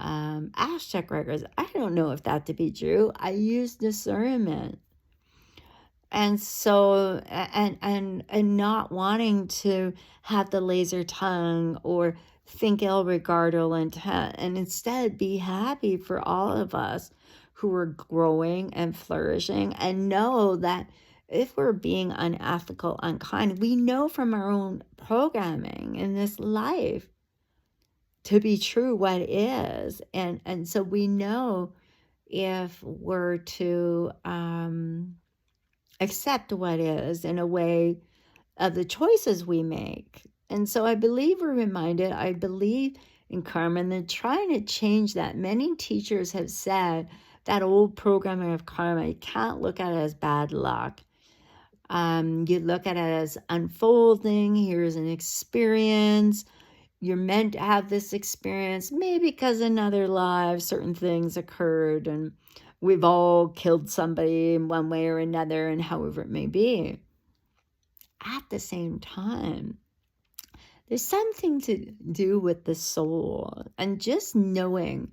Aztec records. I don't know if that to be true. I use discernment. And so, and not wanting to have the laser tongue or think ill regard or intent, and instead be happy for all of us who are growing and flourishing, and know that if we're being unethical, unkind, we know from our own programming in this life to be true what is. And so we know if we're to accept what is in a way of the choices we make. And so I believe we're reminded, I believe in karma, and they're trying to change that. Many teachers have said that old programming of karma, you can't look at it as bad luck. You look at it as unfolding. Here's an experience. You're meant to have this experience, maybe because in other lives certain things occurred and we've all killed somebody in one way or another, and however it may be. At the same time, there's something to do with the soul and just knowing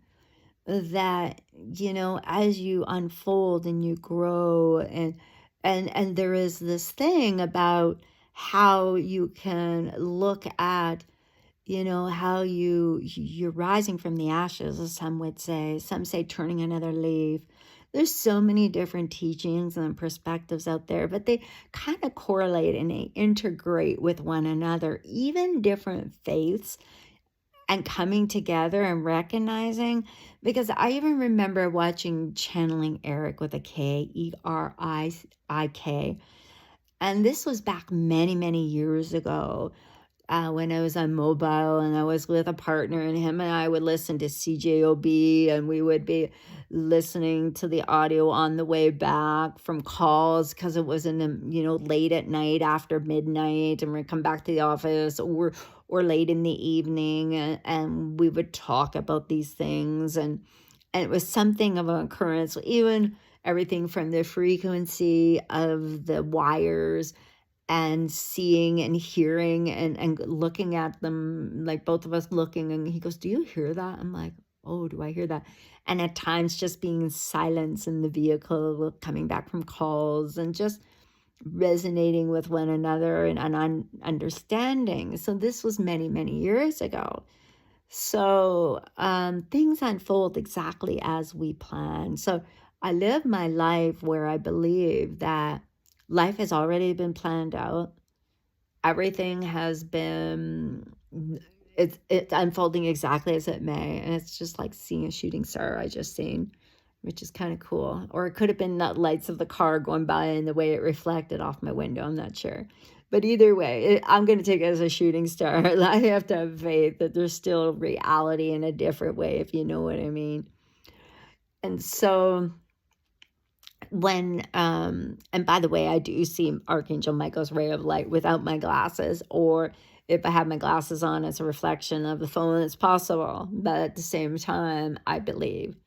that, as you unfold and you grow, and there is this thing about how you can look at, how you're rising from the ashes, as some would say. Some say turning another leaf. There's so many different teachings and perspectives out there, but they kind of correlate and they integrate with one another. Even different faiths and coming together and recognizing, because I even remember watching Channeling Eric with a K, Erik, and this was back many, many years ago, when I was on mobile and I was with a partner, and him and I would listen to CJOB, and we would be listening to the audio on the way back from calls because it was in the, late at night after midnight, and we'd come back to the office, or late in the evening, and we would talk about these things, and it was something of an occurrence, even everything from the frequency of the wires and seeing and hearing and looking at them, like both of us looking, and he goes, "Do you hear that?" I'm like, "Oh, do I hear that?" And at times just being in silence in the vehicle, coming back from calls, and just resonating with one another and understanding. So this was many, many years ago. So things unfold exactly as we plan. So I live my life where I believe that life has already been planned out. Everything has been, it's unfolding exactly as it may. And it's just like seeing a shooting star I just seen, which is kind of cool. Or it could have been the lights of the car going by and the way it reflected off my window. I'm not sure. But either way, I'm going to take it as a shooting star. I have to have faith that there's still reality in a different way, if you know what I mean. And so and by the way, I do see Archangel Michael's ray of light without my glasses, or if I have my glasses on, it's a reflection of the phone. It's possible, but at the same time, I believe.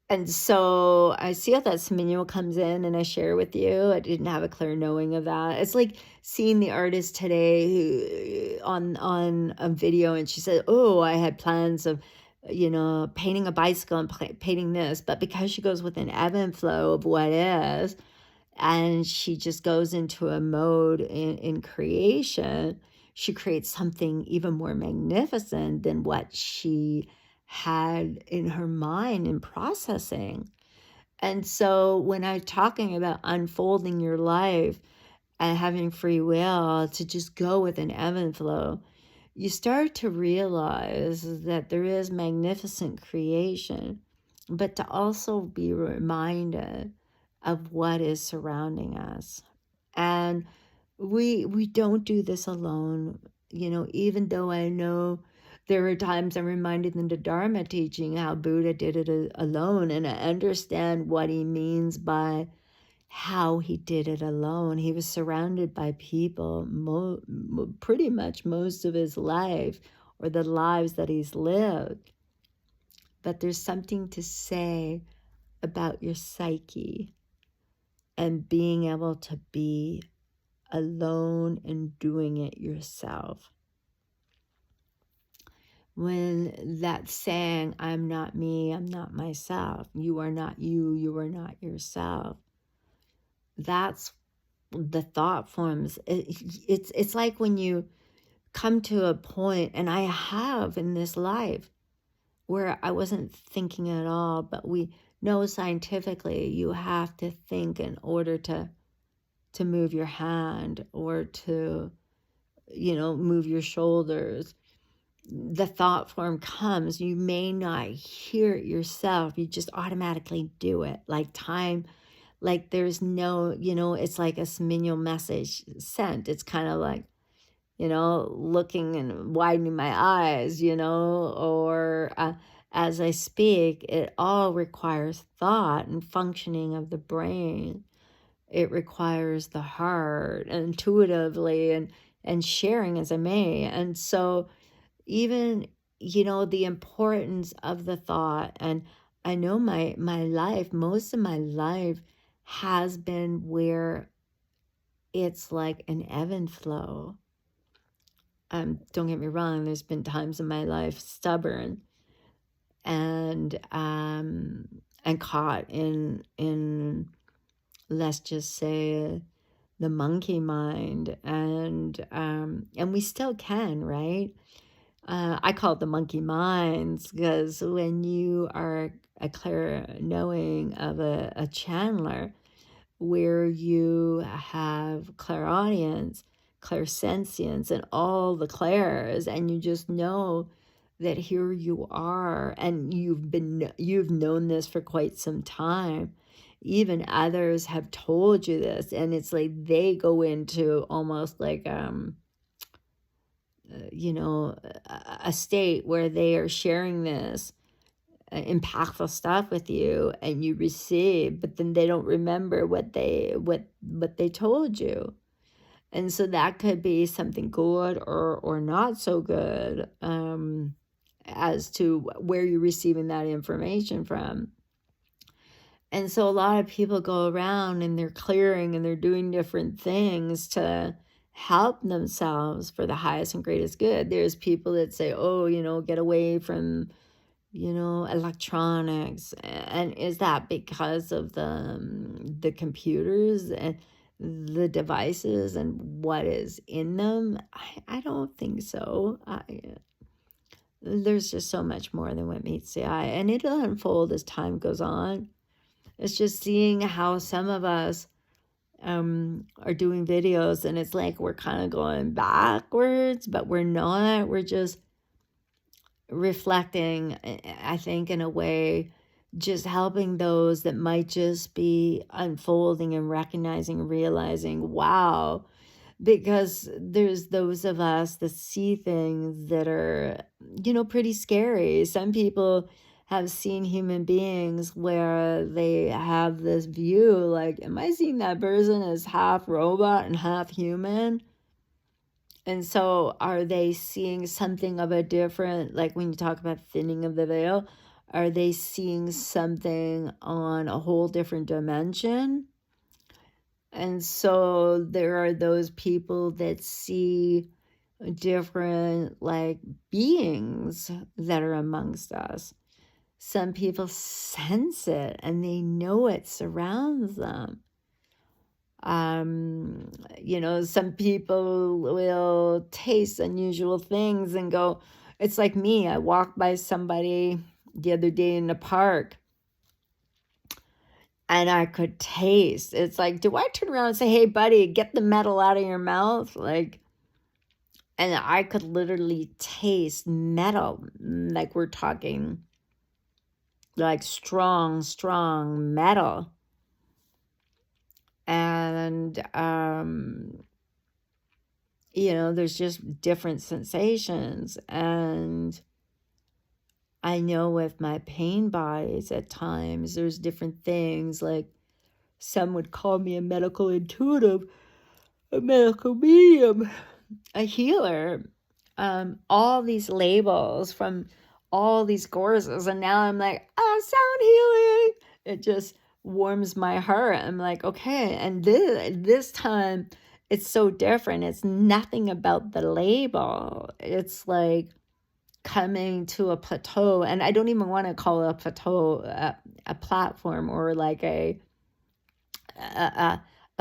And so I see how that manual comes in, and I share with you. I didn't have a clear knowing of that. It's like seeing the artist today who, on a video, and she said, "Oh, I had plans of, painting a bicycle and painting this," but because she goes with an ebb and flow of what is, and she just goes into a mode in creation, she creates something even more magnificent than what she had in her mind and processing. And so when I'm talking about unfolding your life and having free will to just go with an ebb and flow, you start to realize that there is magnificent creation, but to also be reminded of what is surrounding us. And we don't do this alone. Even though I know there are times I'm reminded in the Dharma teaching how Buddha did it alone, and I understand what he means by how he did it alone. He was surrounded by people pretty much most of his life, or the lives that he's lived. But there's something to say about your psyche and being able to be alone and doing it yourself. When that saying, "I'm not me, I'm not myself, you are not you, you are not yourself," that's the thought forms. It's like when you come to a point, and I have in this life, where I wasn't thinking at all, but we know scientifically you have to think in order to to move your hand or to, move your shoulders. The thought form comes. You may not hear it yourself. You just automatically do it. Like time, like there's no, it's like a subliminal message sent. It's kind of like, looking and widening my eyes, or as I speak, it all requires thought and functioning of the brain. It requires the heart intuitively and sharing as I may. And so even, the importance of the thought. And I know my life, most of my life has been where it's like an ebb and flow. Don't get me wrong, there's been times in my life stubborn and caught in let's just say the monkey mind, and we still can, right? I call it the monkey minds, because when you are a clear knowing of a channeler, where you have clairaudience, clairsentience, and all the clairs, and you just know that here you are, and you've known this for quite some time. Even others have told you this, and it's like they go into almost like a state where they are sharing this impactful stuff with you, and you receive, but then they don't remember what they told you. And so that could be something good or not so good, as to where you're receiving that information from. And so a lot of people go around and they're clearing and they're doing different things to help themselves for the highest and greatest good. There's people that say, oh, get away from, electronics. And is that because of the computers and the devices and what is in them? I don't think so. There's just so much more than what meets the eye, and it'll unfold as time goes on. It's just seeing how some of us are doing videos, and it's like we're kind of going backwards, but we're not. We're just reflecting, I think, in a way, just helping those that might just be unfolding and recognizing and realizing, wow, because there's those of us that see things that are, pretty scary. Some people have seen human beings where they have this view like, am I seeing that person as half robot and half human? And so are they seeing something of a different, like when you talk about thinning of the veil, are they seeing something on a whole different dimension? And so there are those people that see different like beings that are amongst us. Some people sense it and they know it surrounds them. Some people will taste unusual things and go, it's like me. I walked by somebody the other day in the park and I could taste. It's like, do I turn around and say, hey, buddy, get the metal out of your mouth? Like, and I could literally taste metal. Like we're talking like strong metal. And, there's just different sensations. And I know with my pain bodies at times, there's different things. Like some would call me a medical intuitive, a medical medium, a healer, all these labels from all these courses. And now I'm like, sound healing. It just warms my heart. I'm like, okay. And this time it's so different. It's nothing about the label. It's like coming to a plateau. And I don't even want to call it a plateau, a platform, or like a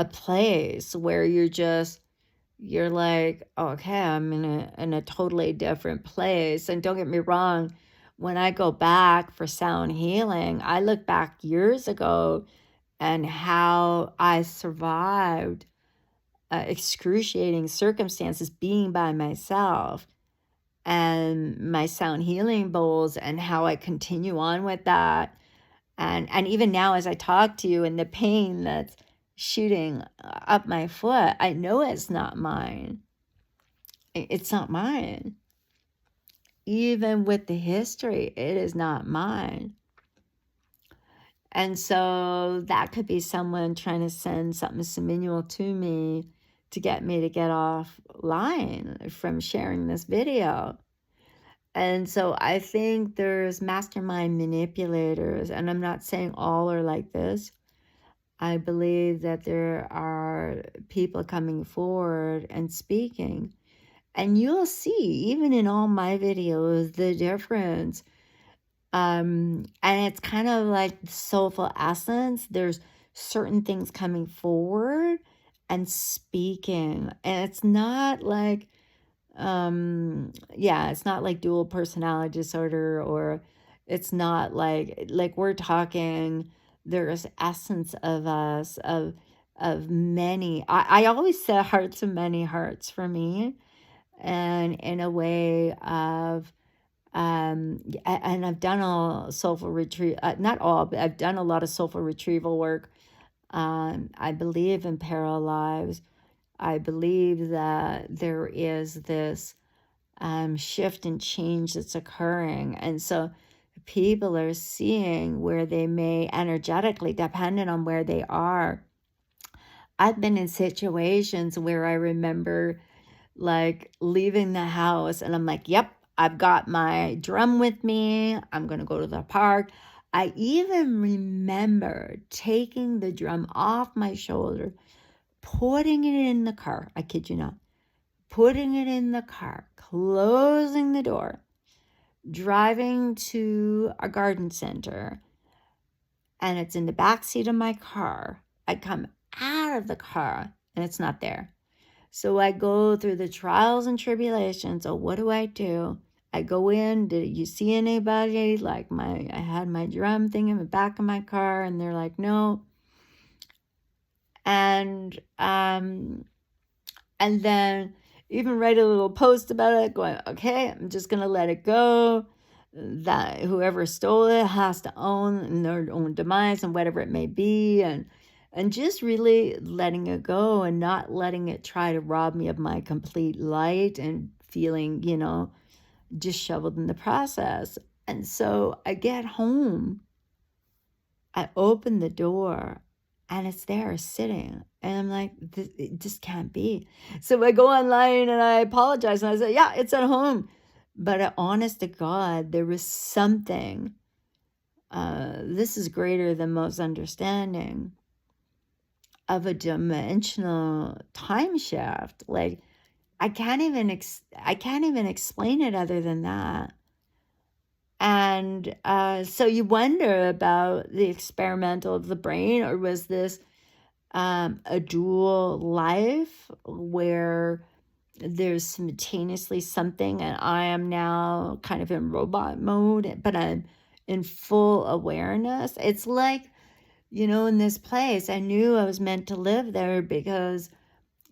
place where you're like, okay, I'm in a totally different place. And don't get me wrong, when I go back for sound healing, I look back years ago and how I survived excruciating circumstances being by myself and my sound healing bowls and how I continue on with that. And even now as I talk to you and the pain that's shooting up my foot, I know it's not mine. It's not mine. Even with the history, it is not mine. And so that could be someone trying to send something subliminal to me to get me to get offline from sharing this video. And so I think there's mastermind manipulators, and I'm not saying all are like this. I believe that there are people coming forward and speaking. And you'll see, even in all my videos, the difference. And it's kind of like soulful essence. There's certain things coming forward and speaking. And it's not like, it's not like dual personality disorder, or it's not like we're talking, there's essence of us, of many. I always say hearts of many hearts for me, and in a way of and I've done a soulful retrieve, not all, but I've done a lot of soulful retrieval work. I believe in parallel lives. I believe that there is this shift and change that's occurring. And so people are seeing where they may energetically, dependent on where they are. I've been in situations where I remember like leaving the house and I'm like, yep, I've got my drum with me. I'm going to go to the park. I even remember taking the drum off my shoulder, putting it in the car. I kid you not. Putting it in the car, closing the door, driving to a garden center, and it's in the back seat of my car. I come out of the car and it's not there. So I go through the trials and tribulations. So what do? I go in. Did you see anybody? Like I had my drum thing in the back of my car, and they're like, no. And then even write a little post about it, going, okay, I'm just gonna let it go. That whoever stole it has to own their own demise and whatever it may be, and just really letting it go and not letting it try to rob me of my complete light and feeling, disheveled in the process. And so I get home, I open the door, and it's there sitting. And I'm like, this can't be. So I go online and I apologize. And I say, yeah, it's at home. But honest to God, there was something. This is greater than most understanding of a dimensional time shift. Like I can't even explain it other than that. And so you wonder about the experimental of the brain, or was this a dual life where there's simultaneously something and I am now kind of in robot mode, but I'm in full awareness. It's like, in this place, I knew I was meant to live there because,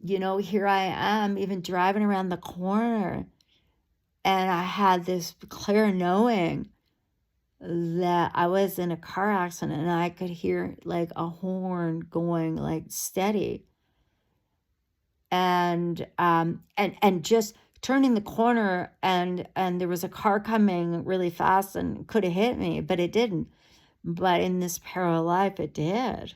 here I am even driving around the corner, and I had this clear knowing that I was in a car accident and I could hear like a horn going like steady. And just turning the corner, and there was a car coming really fast and could have hit me, but it didn't. But in this parallel life, it did.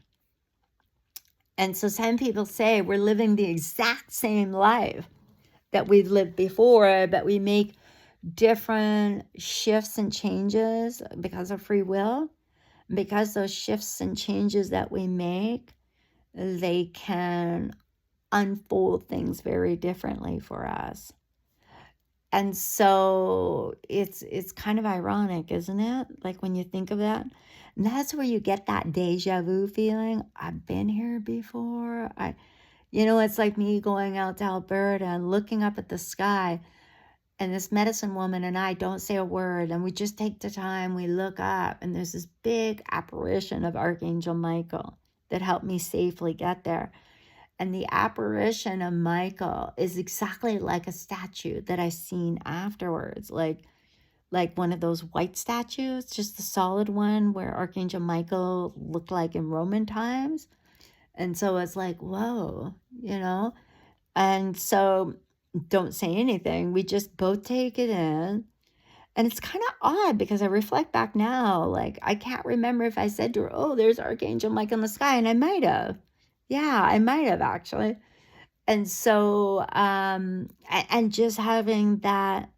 And so some people say we're living the exact same life that we've lived before, but we make different shifts and changes because of free will. Because those shifts and changes that we make, they can unfold things very differently for us. And so it's kind of ironic, isn't it? Like when you think of that. And that's where you get that deja vu feeling. I've been here before. It's like me going out to Alberta and looking up at the sky, and this medicine woman and I don't say a word, and we just take the time, we look up, and there's this big apparition of Archangel Michael that helped me safely get there. And the apparition of Michael is exactly like a statue that I seen afterwards, like one of those white statues, just the solid one where Archangel Michael looked like in Roman times. And so it's like, whoa, you know? And so don't say anything. We just both take it in. And it's kind of odd because I reflect back now, like I can't remember if I said to her, "Oh, there's Archangel Michael in the sky," and I might have. Yeah, I might have actually. And so, and just having that,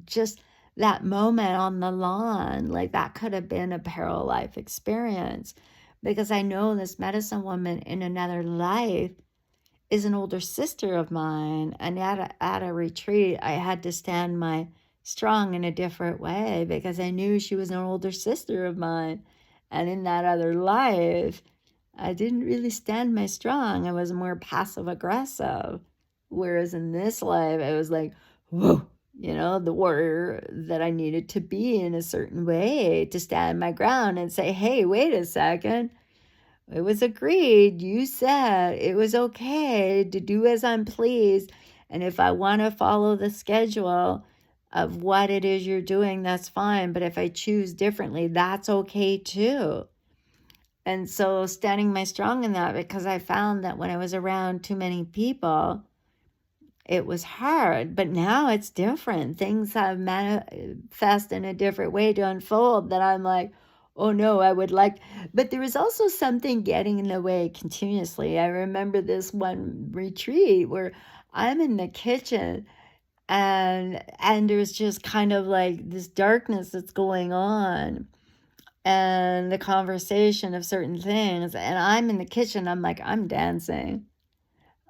just that moment on the lawn, like that could have been a parallel life experience, because I know this medicine woman in another life is an older sister of mine. And at a retreat, I had to stand my strong in a different way because I knew she was an older sister of mine. And in that other life, I didn't really stand my strong. I was more passive aggressive. Whereas in this life, I was like, whoa, the warrior that I needed to be in a certain way to stand my ground and say, hey, wait a second. It was agreed. You said it was okay to do as I'm pleased. And if I want to follow the schedule of what it is you're doing, that's fine. But if I choose differently, that's okay too. And so standing my strong in that, because I found that when I was around too many people, it was hard. But now it's different. Things have manifest in a different way to unfold that I'm like, oh no, I would like. But there was also something getting in the way continuously. I remember this one retreat where I'm in the kitchen and there's just kind of like this darkness that's going on and the conversation of certain things, and I'm in the kitchen, I'm like, I'm dancing.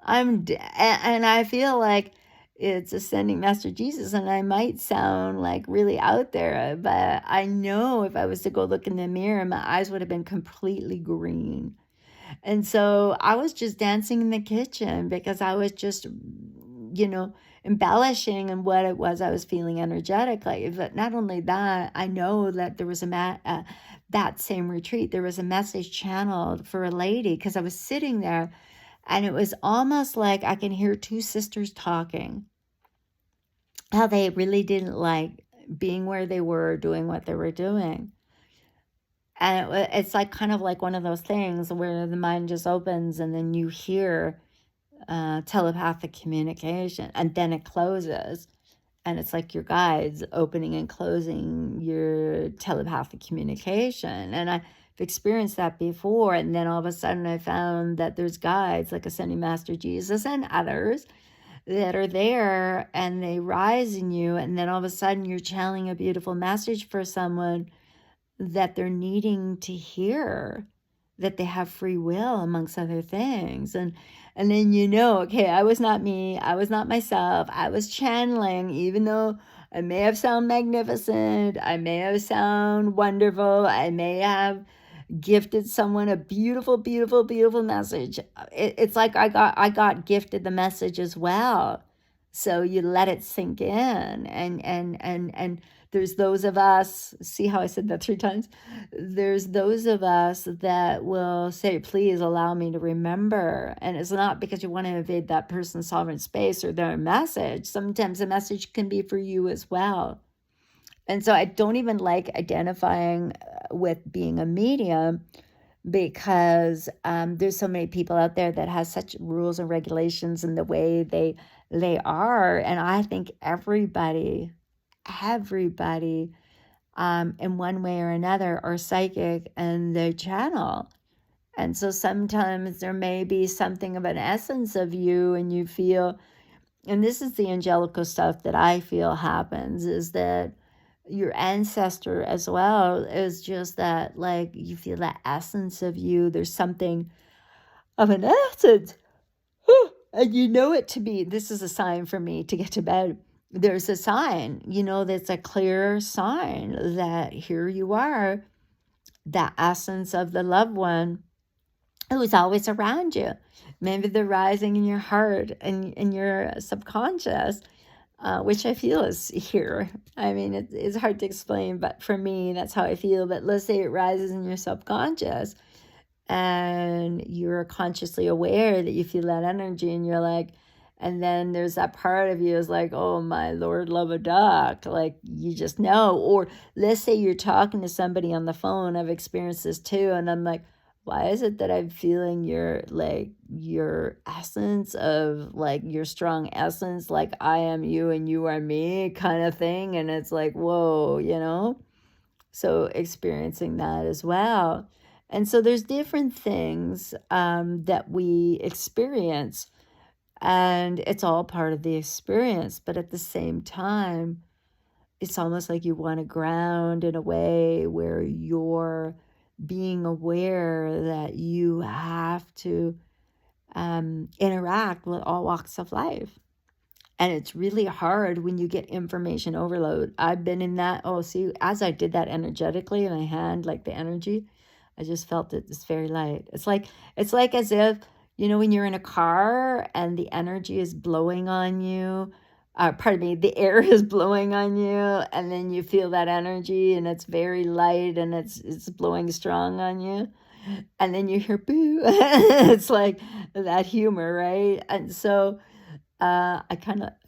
And I feel like it's ascending Master Jesus, and I might sound like really out there, but I know if I was to go look in the mirror, my eyes would have been completely green. And so I was just dancing in the kitchen because I was just, embellishing in what it was I was feeling energetically. But not only that, I know that there was that same retreat, there was a message channeled for a lady, because I was sitting there and it was almost like I can hear two sisters talking, how they really didn't like being where they were, doing what they were doing. And it's like kind of like one of those things where the mind just opens and then you hear telepathic communication, and then it closes. And it's like your guides opening and closing your telepathic communication. And I've experienced that before. And then all of a sudden I found that there's guides like Ascending Master Jesus and others that are there, and they rise in you. And then all of a sudden you're channeling a beautiful message for someone that they're needing to hear, that they have free will, amongst other things. And then okay, I was not me, I was not myself, I was channeling, even though I may have sound magnificent, I may have sound wonderful, I may have gifted someone a beautiful, beautiful, beautiful message. It's like I got gifted the message as well. So you let it sink in, and there's those of us, see how I said that 3 times? There's those of us that will say, please allow me to remember. And it's not because you want to invade that person's sovereign space or their message. Sometimes the message can be for you as well. And so I don't even like identifying with being a medium, because there's so many people out there that has such rules and regulations in the way they are. And I think everybody in one way or another are psychic and they channel. And so sometimes there may be something of an essence of you, and you feel, and this is the angelical stuff that I feel happens, is that your ancestor as well is just that, like, you feel that essence of you. There's something of an essence. And you know it to be, this is a sign for me to get to bed. There's a sign, that's a clear sign that here you are, that essence of the loved one who's always around you. Maybe they're rising in your heart and in your subconscious, which I feel is here. I mean, it's hard to explain, but for me, that's how I feel. But let's say it rises in your subconscious. and you're consciously aware that you feel that energy, and you're like, and then there's that part of you is like, oh my Lord, love a duck. Like, you just know. Or let's say you're talking to somebody on the phone. I've experienced this too. And I'm like, why is it that I'm feeling your, like, your essence of, like, your strong essence, like I am you and you are me kind of thing. And it's like, whoa, you know? So experiencing that as well. And so there's different things that we experience, and it's all part of the experience. But at the same time, it's almost like you want to ground in a way where you're being aware that you have to interact with all walks of life. And it's really hard when you get information overload. I've been in that. Oh, see, as I did that energetically in my hand, like the energy, I just felt it. It's very light. It's like as if, when you're in a car and the energy is blowing on you. Pardon me, the air is blowing on you, and then you feel that energy, and it's very light, and it's blowing strong on you, and then you hear boo. It's like that humor, right? And so I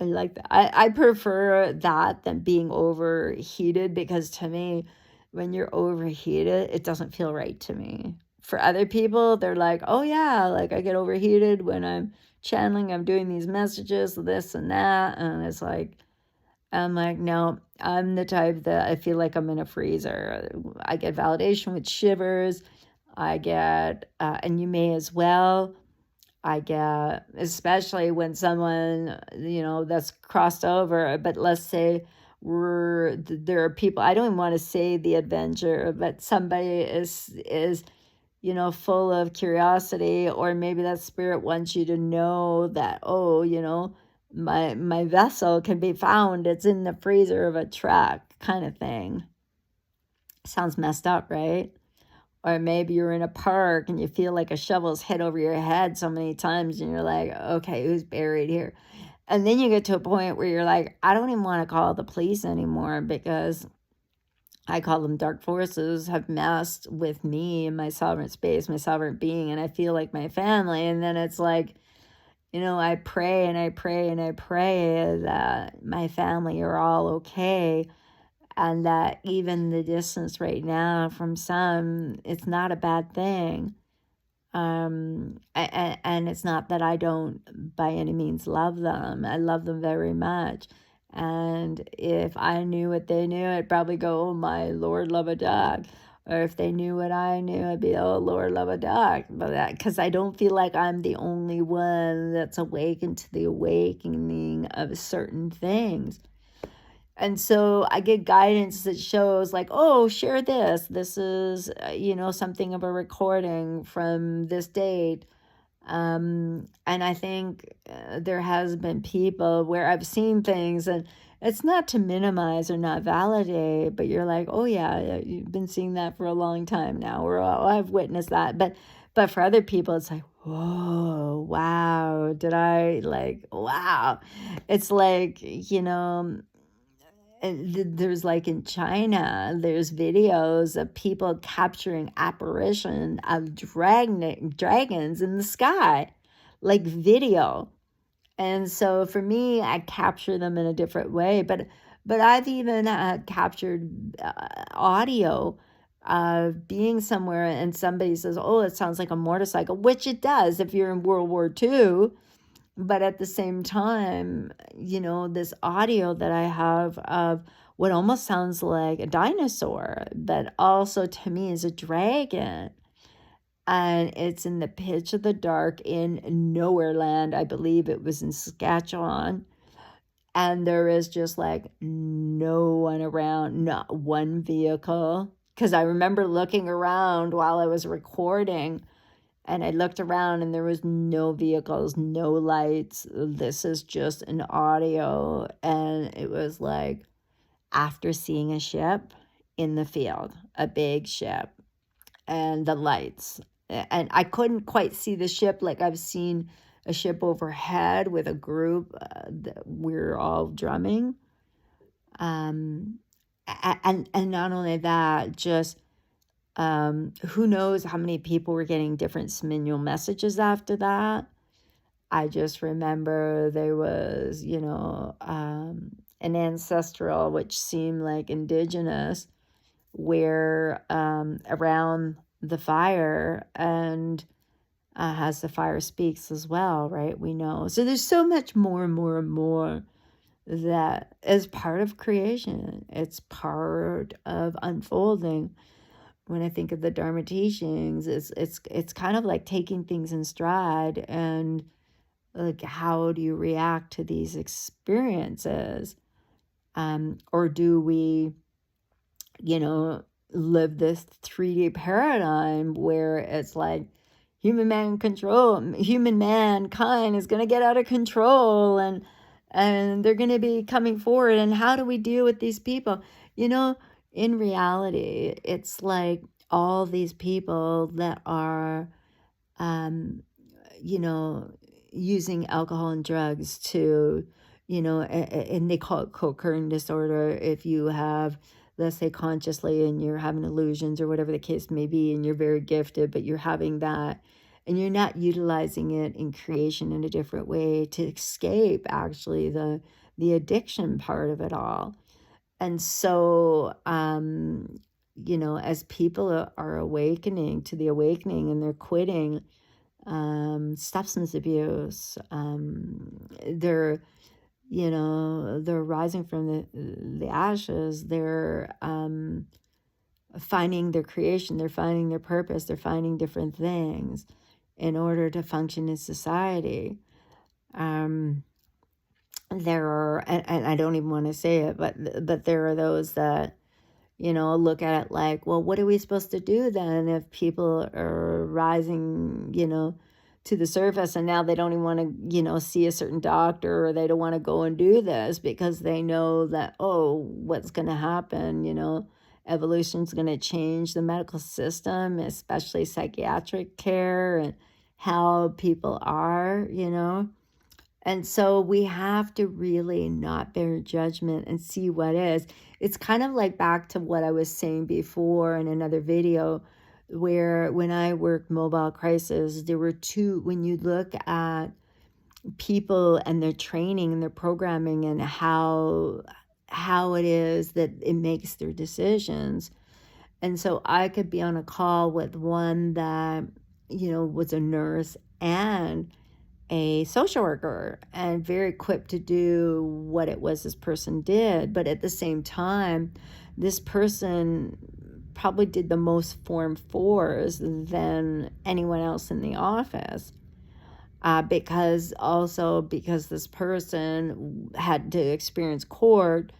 like that. I prefer that than being overheated, because to me, when you're overheated, it doesn't feel right to me. For other people, they're like, oh yeah, like I get overheated when I'm channeling, I'm doing these messages, this and that. And it's like, I'm like, no, I'm the type that I feel like I'm in a freezer. I get validation with shivers. I get, and you may as well. I get, especially when someone, that's crossed over, but let's say there are people, I don't even want to say the adventure, but somebody is, full of curiosity, or maybe that spirit wants you to know that, oh, my vessel can be found. It's in the freezer of a truck kind of thing. Sounds messed up, right? Or maybe you're in a park and you feel like a shovel's hit over your head so many times, and you're like, okay, who's buried here? And then you get to a point where you're like, I don't even want to call the police anymore, because I call them dark forces have messed with me and my sovereign space, my sovereign being, and I feel like my family. And then it's like, I pray and I pray and I pray that my family are all okay, and that even the distance right now from some, it's not a bad thing. And it's not that I don't by any means love them. I love them very much. And if I knew what they knew, I'd probably go, oh my Lord, love a dog. Or if they knew what I knew, I'd be, oh Lord, love a dog. But that, because I don't feel like I'm the only one that's awakened to the awakening of certain things. And so I get guidance that shows like, oh, share this. This is, something of a recording from this date. And I think there has been people where I've seen things, and it's not to minimize or not validate, but you're like, oh yeah, you've been seeing that for a long time now, or oh, I've witnessed that. But for other people, it's like, whoa, wow, did I, like, wow. It's like, and there's, like, in China, there's videos of people capturing apparition of dragons in the sky, like video. And so for me, I capture them in a different way. But I've even captured audio of being somewhere and somebody says, "Oh, it sounds like a motorcycle," which it does if you're in World War II. But at the same time, this audio that I have of what almost sounds like a dinosaur, but also to me is a dragon. And it's in the pitch of the dark in nowhere land. I believe it was in Saskatchewan. And there is just like no one around, not one vehicle. Because I remember looking around while I was recording, and I looked around and there was no vehicles, no lights. This is just an audio. And it was like after seeing a ship in the field, a big ship, and the lights. And I couldn't quite see the ship like I've seen a ship overhead with a group that we're all drumming. And not only that, just Who knows how many people were getting different subliminal messages after that. I just remember there was, an ancestral, which seemed like indigenous, where around the fire, and as the fire speaks as well, right? We know. So there's so much more and more and more that is part of creation. It's part of unfolding. When I think of the Dharma teachings, it's kind of like taking things in stride, and like, how do you react to these experiences? Or do we, you know, live this 3D paradigm where it's like human mankind is going to get out of control, and they're going to be coming forward, and how do we deal with these people? You know, in reality, it's like all these people that are um, you know, using alcohol and drugs to, and they call it co-occurring disorder. If you have, let's say, consciously, and you're having illusions or whatever the case may be, and you're very gifted, but you're having that, and you're not utilizing it in creation in a different way to escape actually the addiction part of it all. And so, as people are awakening to the awakening, and they're quitting substance abuse. They're rising from the ashes. They're finding their creation. They're finding their purpose. They're finding different things in order to function in society. There are, and I don't even want to say it, but there are those that look at it like, well, what are we supposed to do then if people are rising, to the surface, and now they don't even want to, see a certain doctor, or they don't want to go and do this because they know that, oh, what's going to happen, evolution's going to change the medical system, especially psychiatric care and how people are. And so we have to really not bear judgment and see what is. It's kind of like back to what I was saying before in another video, where when I worked mobile crisis, there were two, when you look at people and their training and their programming, and how it is that it makes their decisions. And so I could be on a call with one that, was a nurse and a social worker, and very equipped to do what it was this person did. But at the same time, this person probably did the most Form 4s than anyone else in the office. Because this person had to experience court,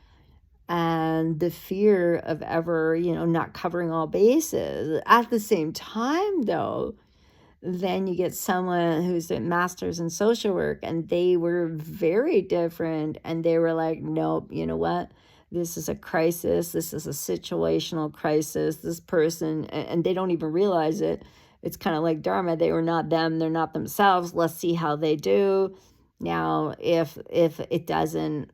and the fear of ever, not covering all bases. At the same time, though, then you get someone who's a master's in social work, and they were very different, and they were like, nope, you know what? This is a crisis. This is a situational crisis. This person, and they don't even realize it. It's kind of like Dharma. They were not them. They're not themselves. Let's see how they do. Now, if it doesn't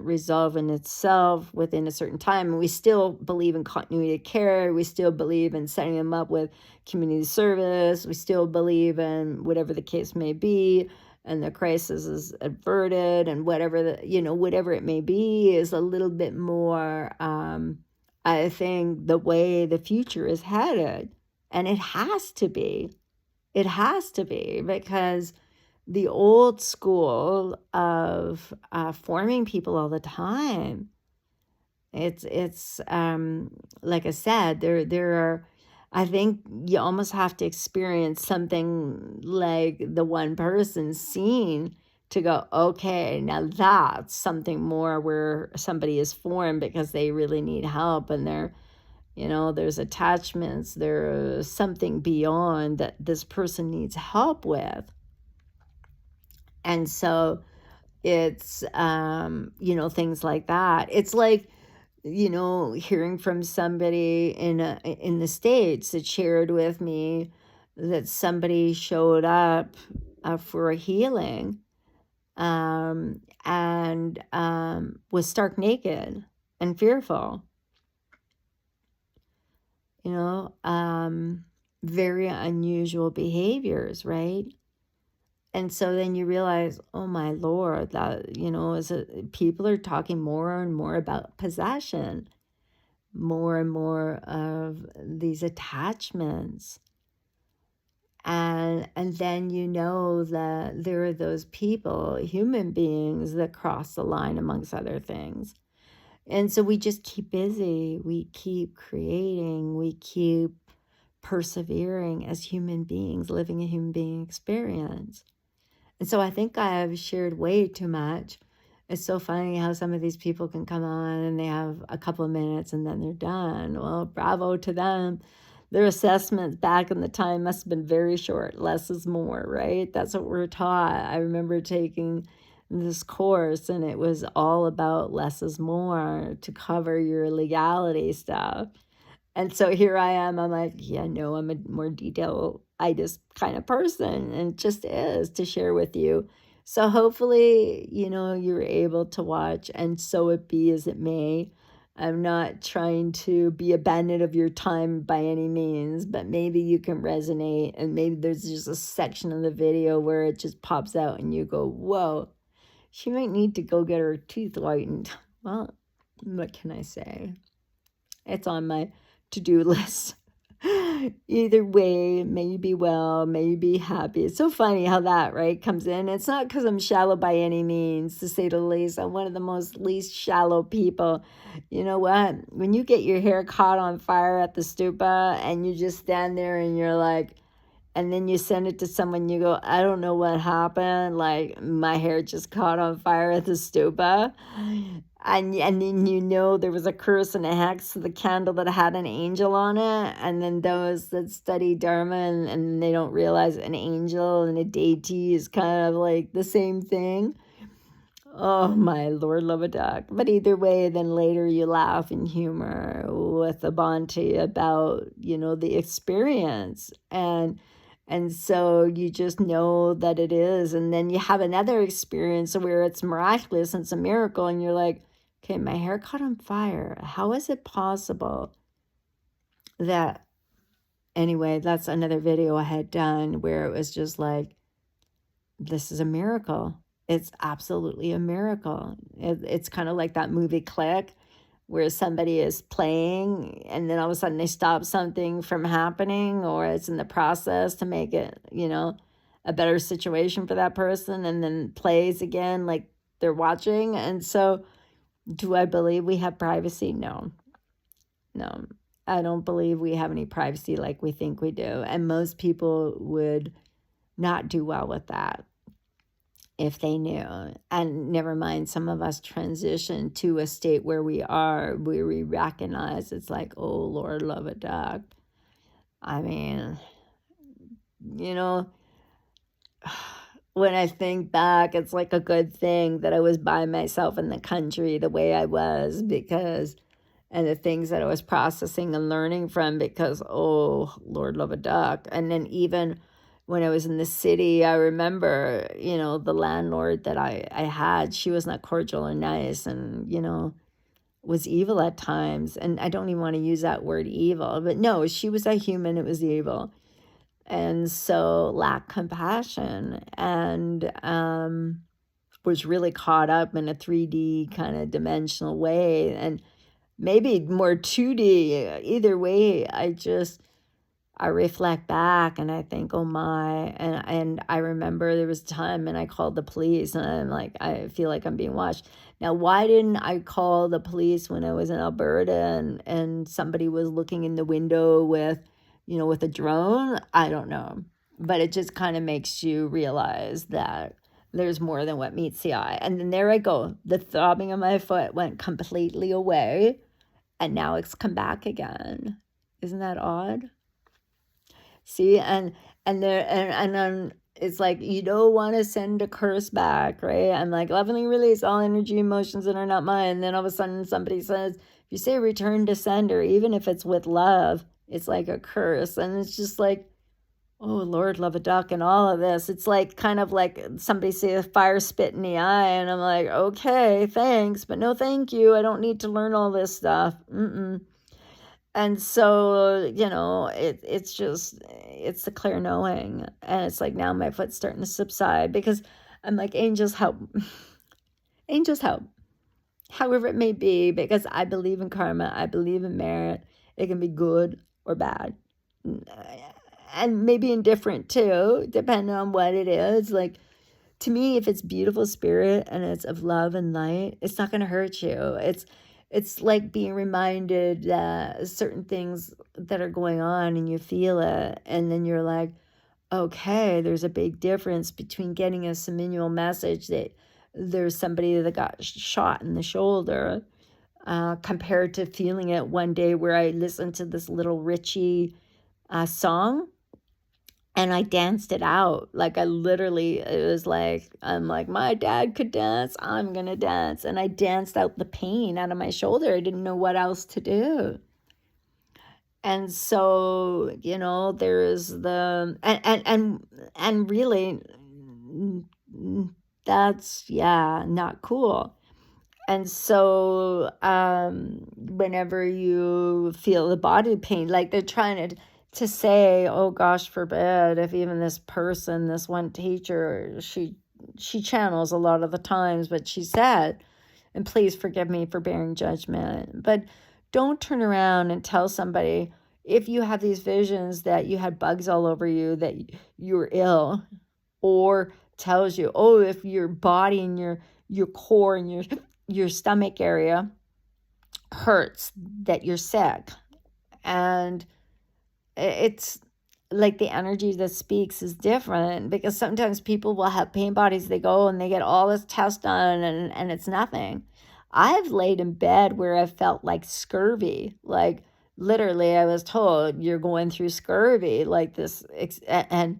resolve in itself within a certain time, and we still believe in continuity of care, we still believe in setting them up with community service, we still believe in whatever the case may be, and the crisis is averted, and whatever it may be is a little bit more, I think, the way the future is headed. And it has to be. It has to be, because the old school of forming people all the time, it's like I said, there are, I think you almost have to experience something like the one person scene to go, okay, now that's something more where somebody is formed because they really need help, and there's attachments, there's something beyond that this person needs help with. And so it's, things like that. It's like, hearing from somebody in the States that shared with me that somebody showed up for a healing, and was stark naked and fearful. you know, very unusual behaviors, right? And so then you realize, oh my Lord, that, people are talking more and more about possession, more and more of these attachments. And then you know that there are those people, human beings, that cross the line amongst other things. And so we just keep busy, we keep creating, we keep persevering as human beings, living a human being experience. And so I think I've shared way too much. It's so funny how some of these people can come on and they have a couple of minutes and then they're done. Well, bravo to them. Their assessments back in the time must have been very short. Less is more, right? That's what we're taught. I remember taking this course and it was all about less is more to cover your legality stuff. And so here I am. I'm like, yeah, no, I'm a more detail-itis kind of person, and it just is to share with you. So hopefully, you're able to watch, and so it be as it may. I'm not trying to be a bandit of your time by any means, but maybe you can resonate, and maybe there's just a section of the video where it just pops out and you go, whoa, she might need to go get her teeth whitened. Well, what can I say? It's on my to-do list. Either way, may you be well, may you be happy. It's so funny how that, right, comes in. It's not because I'm shallow by any means, to say the least. I'm one of the most least shallow people. You know what? When you get your hair caught on fire at the stupa and you just stand there and you're like, and then you send it to someone, you go, I don't know what happened. Like, my hair just caught on fire at the stupa. And then there was a curse and a hex to the candle that had an angel on it. And then those that study Dharma and they don't realize an angel and a deity is kind of like the same thing. Oh my Lord, love a duck. But either way, then later you laugh and humor with a Bonte about, the experience. And so you just know that it is. And then you have another experience where it's miraculous and it's a miracle. And you're like, okay, my hair caught on fire. How is it possible that, anyway, that's another video I had done where it was just like, this is a miracle. It's absolutely a miracle. It's kind of like that movie Click, where somebody is playing and then all of a sudden they stop something from happening, or it's in the process to make it, a better situation for that person, and then plays again like they're watching. And so, do I believe we have privacy? No. No. I don't believe we have any privacy like we think we do. And most people would not do well with that if they knew. And never mind, some of us transition to a state where we recognize it's like, oh, Lord, love a duck. I mean, you know, when I think back, it's like a good thing that I was by myself in the country the way I was, and the things that I was processing and learning from, because, oh, Lord, love a duck. And then even when I was in the city, I remember, the landlord that I had, she was not cordial or nice, and, was evil at times. And I don't even want to use that word evil, but no, she was a human, it was evil. And so lacked compassion, and was really caught up in a 3D kind of dimensional way, and maybe more 2D. Either way, I reflect back and I think, oh my, and I remember there was a time and I called the police, and I'm like, I feel like I'm being watched. Now, why didn't I call the police when I was in Alberta and somebody was looking in the window with a drone? I don't know. But it just kind of makes you realize that there's more than what meets the eye. And then there I go. The throbbing of my foot went completely away, and now it's come back again. Isn't that odd? See, and then it's like you don't want to send a curse back, right? I'm like, lovingly release all energy, emotions that are not mine. And then all of a sudden somebody says, if you say return to sender, even if it's with love, it's like a curse. And it's just like, oh, Lord, love a duck and all of this. It's like kind of like somebody say a fire spit in the eye. And I'm like, okay, thanks, but no thank you. I don't need to learn all this stuff. Mm-mm. And so, it's just, it's the clear knowing. And it's like now my foot's starting to subside because I'm like, angels help, angels help, however it may be, because I believe in karma, I believe in merit. It can be good or bad. And maybe indifferent too, depending on what it is. Like, to me, if it's beautiful spirit and it's of love and light, it's not going to hurt you. It's like being reminded that certain things that are going on and you feel it, and then you're like, okay, there's a big difference between getting a subliminal message that there's somebody that got shot in the shoulder, compared to feeling it one day where I listened to this little Richie song and I danced it out. Like, I literally, it was like, I'm like, my dad could dance, I'm gonna dance. And I danced out the pain out of my shoulder. I didn't know what else to do. And so, there's and really, that's, yeah, not cool. And so, whenever you feel the body pain, like they're trying to say, oh gosh, forbid, if even this person, this one teacher, she channels a lot of the times, but she said, and please forgive me for bearing judgment, but don't turn around and tell somebody if you have these visions that you had bugs all over you, that you're ill, or tells you, oh, if your body and your core and your stomach area hurts, that you're sick. And it's like the energy that speaks is different, because sometimes people will have pain bodies, they go and they get all this test done, and it's nothing. I've laid in bed where I felt like scurvy, like literally I was told you're going through scurvy, like this, and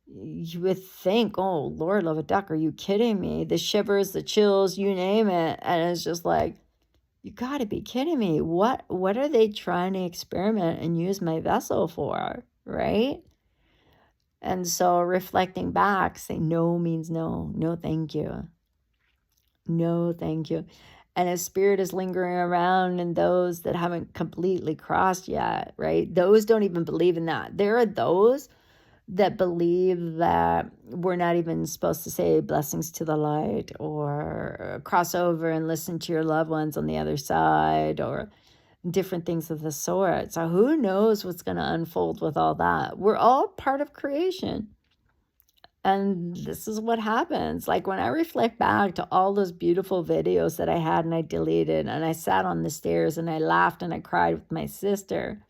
you would think, oh, Lord, love a duck, are you kidding me? The shivers, the chills, you name it. And it's just like, you got to be kidding me. What are they trying to experiment and use my vessel for, right? And so reflecting back, say no means no. No, thank you. No, thank you. And if spirit is lingering around in those that haven't completely crossed yet, right? Those don't even believe in that. There are those that believe that we're not even supposed to say blessings to the light, or cross over and listen to your loved ones on the other side, or different things of the sort. So who knows what's going to unfold with all that? We're all part of creation. And this is what happens. Like, when I reflect back to all those beautiful videos that I had and I deleted, and I sat on the stairs and I laughed and I cried with my sister,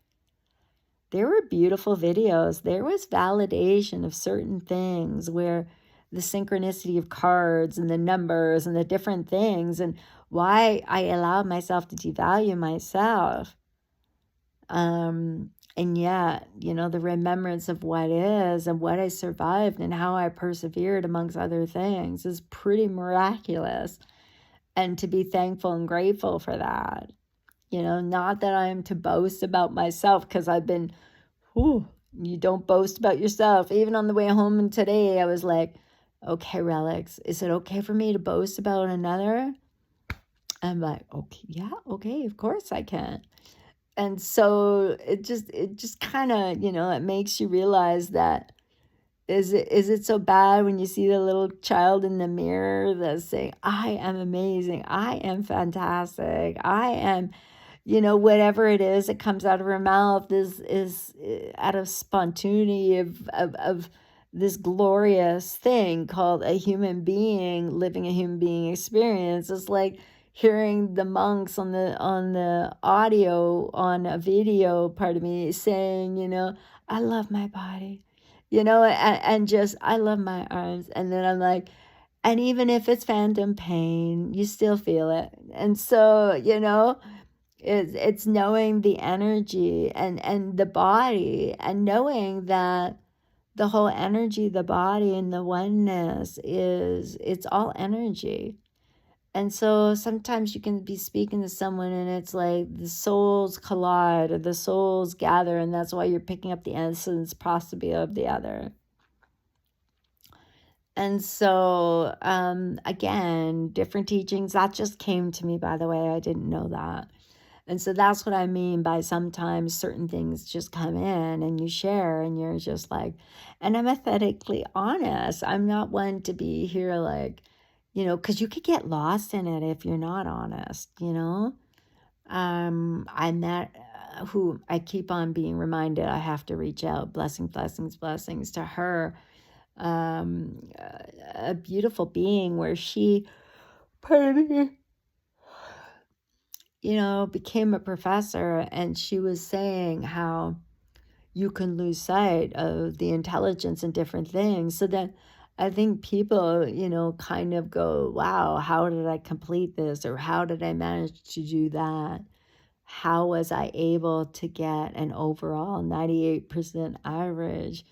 there were beautiful videos. There was validation of certain things, where the synchronicity of cards and the numbers and the different things, and why I allowed myself to devalue myself. And yet, the remembrance of what is and what I survived and how I persevered, amongst other things, is pretty miraculous. And to be thankful and grateful for that. Not that I am to boast about myself, because I've been, whew, you don't boast about yourself. Even on the way home today, I was like, okay, Relics, is it okay for me to boast about another? I'm like, okay, yeah, okay, of course I can. And so it just kind of, it makes you realize that, is it so bad when you see the little child in the mirror that's saying, I am amazing, I am fantastic, I am, whatever it is that comes out of her mouth is out of spontaneity of this glorious thing called a human being living a human being experience. It's like hearing the monks on the audio, on a video, part of me saying, I love my body, and just, I love my arms. And then I'm like, and even if it's phantom pain, you still feel it. And so, it's knowing the energy and the body, and knowing that the whole energy, the body and the oneness, it's all energy. And so sometimes you can be speaking to someone and it's like the souls collide or the souls gather, and that's why you're picking up the essence possibly of the other. And so, again, different teachings, that just came to me, by the way. I didn't know that. And so that's what I mean by sometimes certain things just come in and you share and you're just like, and I'm authentically honest. I'm not one to be here like, because you could get lost in it if you're not honest, I met who I keep on being reminded I have to reach out. Blessings, blessings, blessings to her. A beautiful being where she, pardon me, became a professor, and she was saying how you can lose sight of the intelligence in different things. So then I think people, kind of go, wow, how did I complete this? Or how did I manage to do that? How was I able to get an overall 98% average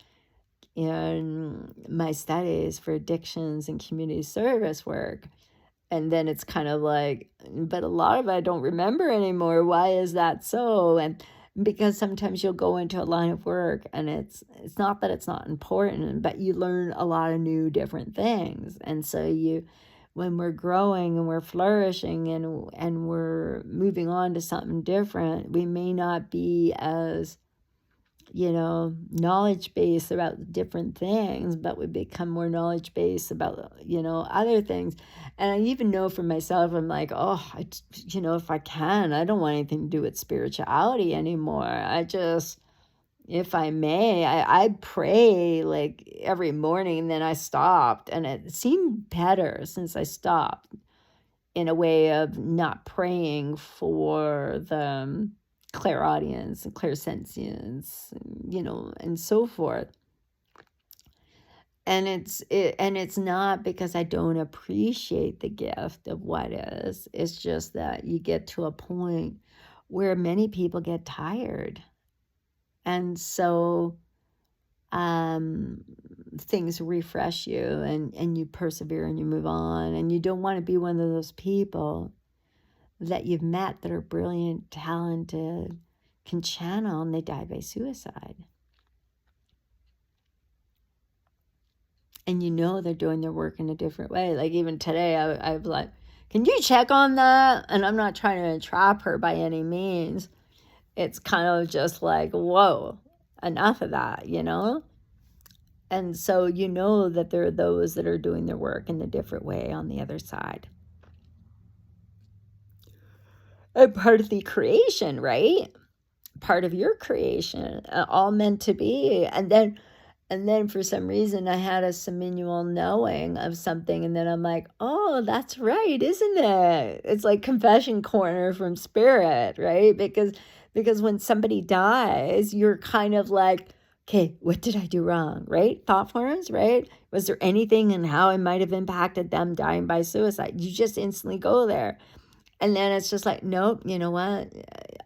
in my studies for addictions and community service work? And then it's kind of like, but a lot of it I don't remember anymore. Why is that so? And because sometimes you'll go into a line of work and it's not that it's not important, but you learn a lot of new different things. And so when we're growing and we're flourishing and we're moving on to something different, we may not be as knowledge based about different things, but we become more knowledge based about, other things. And I even know for myself, I'm like, oh, if I can, I don't want anything to do with spirituality anymore. If I may, I pray like every morning, and then I stopped, and it seemed better since I stopped, in a way of not praying for the clairaudience and clairsentience, and so forth. And it's not because I don't appreciate the gift of what is. It's just that you get to a point where many people get tired. And so things refresh you, and you persevere and you move on, and you don't want to be one of those people that you've met that are brilliant, talented, can channel, and they die by suicide. And they're doing their work in a different way. Like even today, I was like, can you check on that? And I'm not trying to entrap her by any means. It's kind of just like, whoa, enough of that, And so that there are those that are doing their work in a different way on the other side. And part of the creation, right? Part of your creation, all meant to be. And then for some reason I had a seminal knowing of something, and then I'm like, oh, that's right, isn't it? It's like confession corner from spirit, right? Because when somebody dies, you're kind of like, okay, what did I do wrong, right? Thought forms, right? Was there anything in how I might have impacted them dying by suicide? You just instantly go there. And then it's just like, nope, you know what?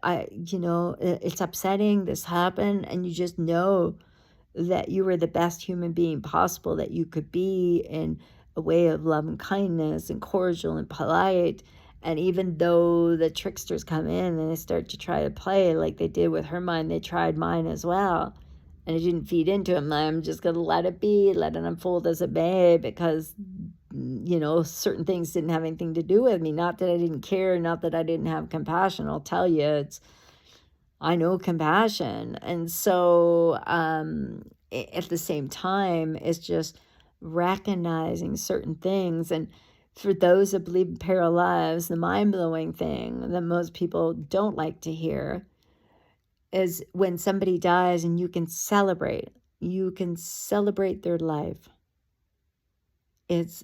It's upsetting. This happened. And you just know that you were the best human being possible that you could be, in a way of love and kindness and cordial and polite. And even though the tricksters come in and they start to try to play like they did with her mind, they tried mine as well. And it didn't feed into him. I'm just going to let it be, let it unfold as it may, because certain things didn't have anything to do with me. Not that I didn't care, not that I didn't have compassion. I'll tell you, I know compassion. And so at the same time, it's just recognizing certain things. And for those that believe in parallel lives, the mind-blowing thing that most people don't like to hear is when somebody dies and you can celebrate their life. It's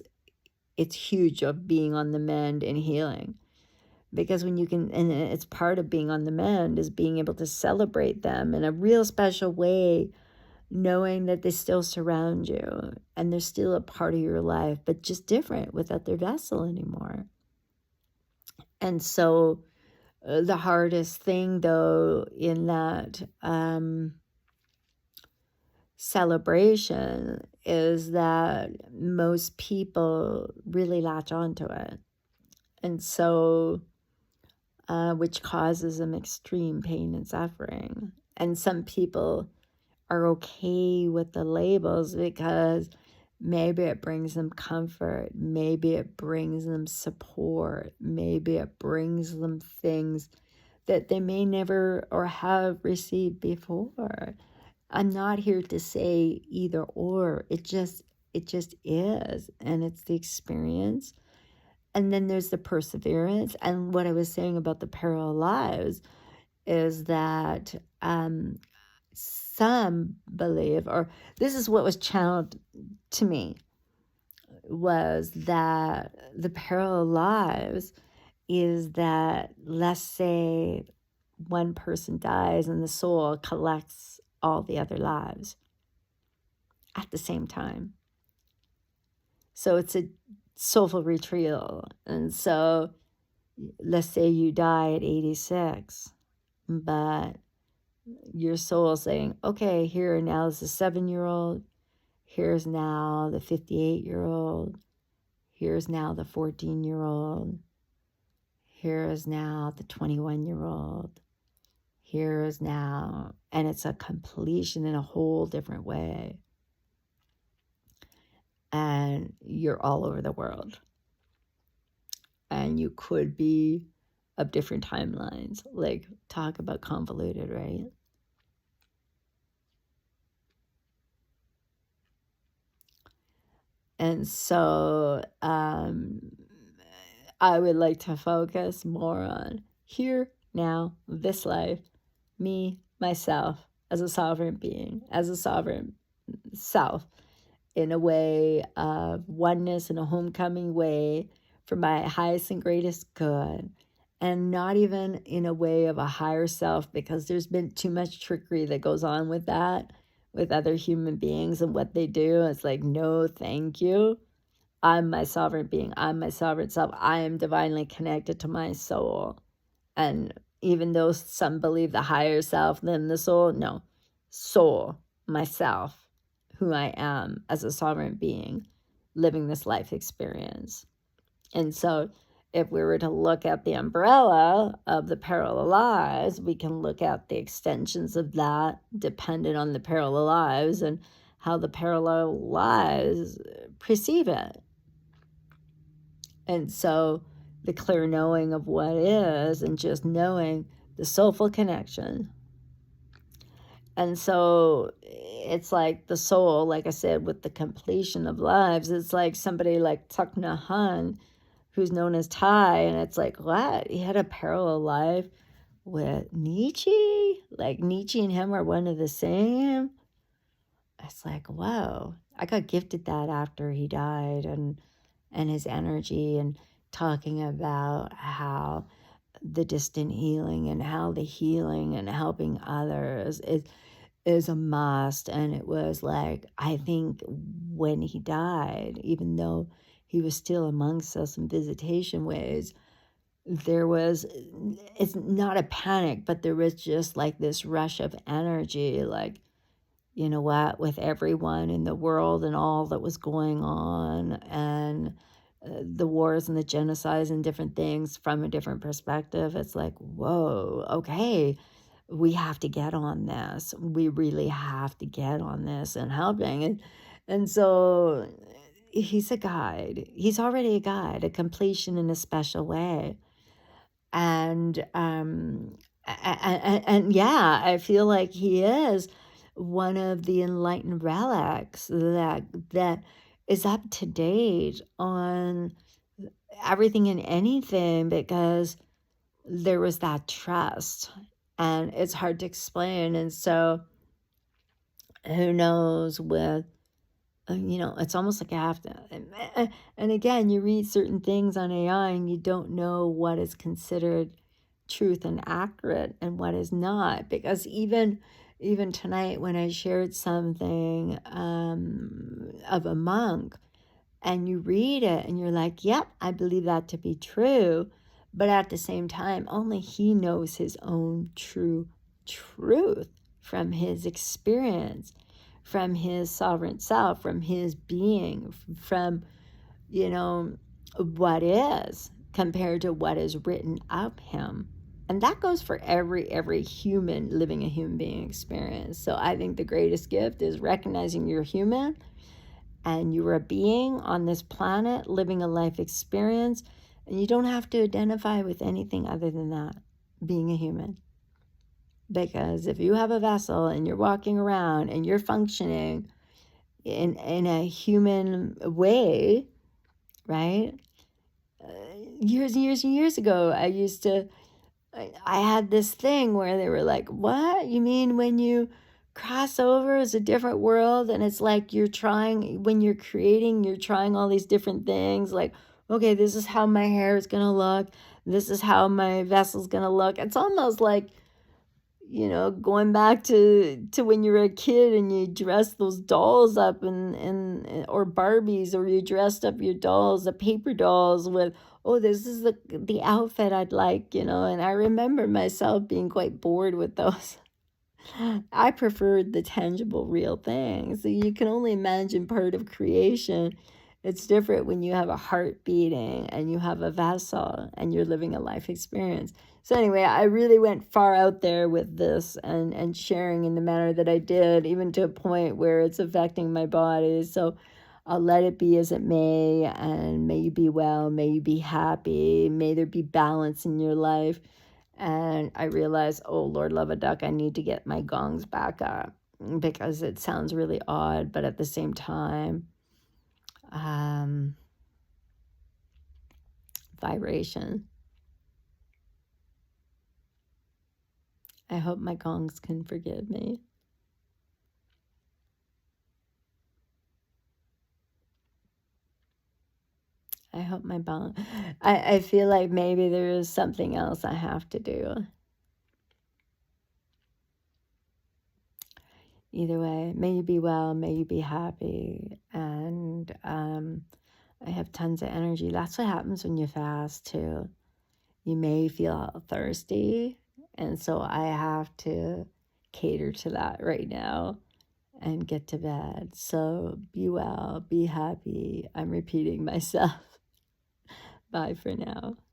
huge of being on the mend and healing. Because when you can, and it's part of being on the mend, is being able to celebrate them in a real special way, knowing that they still surround you and they're still a part of your life, but just different without their vessel anymore. And so the hardest thing, though, in that celebration is that most people really latch onto it. And so, which causes them extreme pain and suffering. And some people are okay with the labels because maybe it brings them comfort, maybe it brings them support, maybe it brings them things that they may never or have received before. I'm not here to say either or. It just is, and it's the experience. And then there's the perseverance. And what I was saying about the parallel lives is that some believe, or this is what was channeled to me, was that the parallel lives is that, let's say one person dies and the soul collects all the other lives at the same time. So it's a soulful retrieval. And so let's say you die at 86, but your soul saying, okay, here now is the 7-year-old, here's now the 58-year-old, here's now the 14-year-old, here is now the 21-year-old, here is now, and it's a completion in a whole different way. And you're all over the world. And you could be of different timelines. Like, talk about convoluted, right? And so I would like to focus more on here, now, this life, me, myself, as a sovereign being, as a sovereign self, in a way of oneness, in a homecoming way for my highest and greatest good, and not even in a way of a higher self, because there's been too much trickery that goes on with that, with other human beings and what they do. It's like, no, thank you. I'm my sovereign being. I'm my sovereign self. I am divinely connected to my soul. And even though some believe the higher self than the soul, no, soul, myself, who I am as a sovereign being, living this life experience. And so if we were to look at the umbrella of the parallel lives, we can look at the extensions of that dependent on the parallel lives and how the parallel lives perceive it. And so the clear knowing of what is, and just knowing the soulful connection. And so it's like the soul, like I said, with the completion of lives, it's like somebody like Thich Nhat Hanh, who's known as Thai, and it's like, what? He had a parallel life with Nietzsche? Like Nietzsche and him are one of the same? It's like, whoa. I got gifted that after he died, and his energy, and talking about how the distant healing and how the healing and helping others is a must. And it was like, I think when he died, even though he was still amongst us in visitation ways, there was, it's not a panic, but there was just like this rush of energy, like, you know what, with everyone in the world and all that was going on, and the wars and the genocides and different things from a different perspective. It's like, whoa, okay, we have to get on this. We really have to get on this and helping. And so he's a guide. He's already a guide, a completion in a special way. And yeah, I feel like he is one of the enlightened relics that is up to date on everything and anything, because there was that trust, and it's hard to explain. And so who knows, with it's almost like I have to, and again, you read certain things on AI and you don't know what is considered truth and accurate and what is not, because even tonight when I shared something of a monk, and you read it and you're like, yep, I believe that to be true, but at the same time, only he knows his own true truth from his experience, from his sovereign self, from his being, from what is, compared to what is written of him. And that goes for every human living a human being experience. So I think the greatest gift is recognizing you're human and you're a being on this planet living a life experience, and you don't have to identify with anything other than that. being a human. Because if you have a vessel and you're walking around and you're functioning in a human way, right? Uh, Years and years and years ago, I had this thing where they were like, "What? You mean when you cross over is a different world?" And it's like you're trying, when you're creating, you're trying all these different things. Like, okay, this is how my hair is going to look. This is how my vessel's going to look. It's almost like, going back to when you were a kid and you dressed those dolls up and or Barbies, or you dressed up your dolls, the paper dolls, with, oh, this is the outfit I'd like, and I remember myself being quite bored with those. I preferred the tangible, real things. So you can only imagine part of creation. It's different when you have a heart beating and you have a vessel and you're living a life experience. So anyway, I really went far out there with this and sharing in the manner that I did, even to a point where it's affecting my body. So I'll let it be as it may, and may you be well, may you be happy, may there be balance in your life. And I realized, oh, Lord love a duck, I need to get my gongs back up, because it sounds really odd, but at the same time, vibration. I hope my gongs can forgive me. I hope my bong. I feel like maybe there is something else I have to do. Either way, may you be well, may you be happy, and I have tons of energy. That's what happens when you fast too. You may feel thirsty, and so I have to cater to that right now and get to bed. So be well, be happy. I'm repeating myself. Bye for now.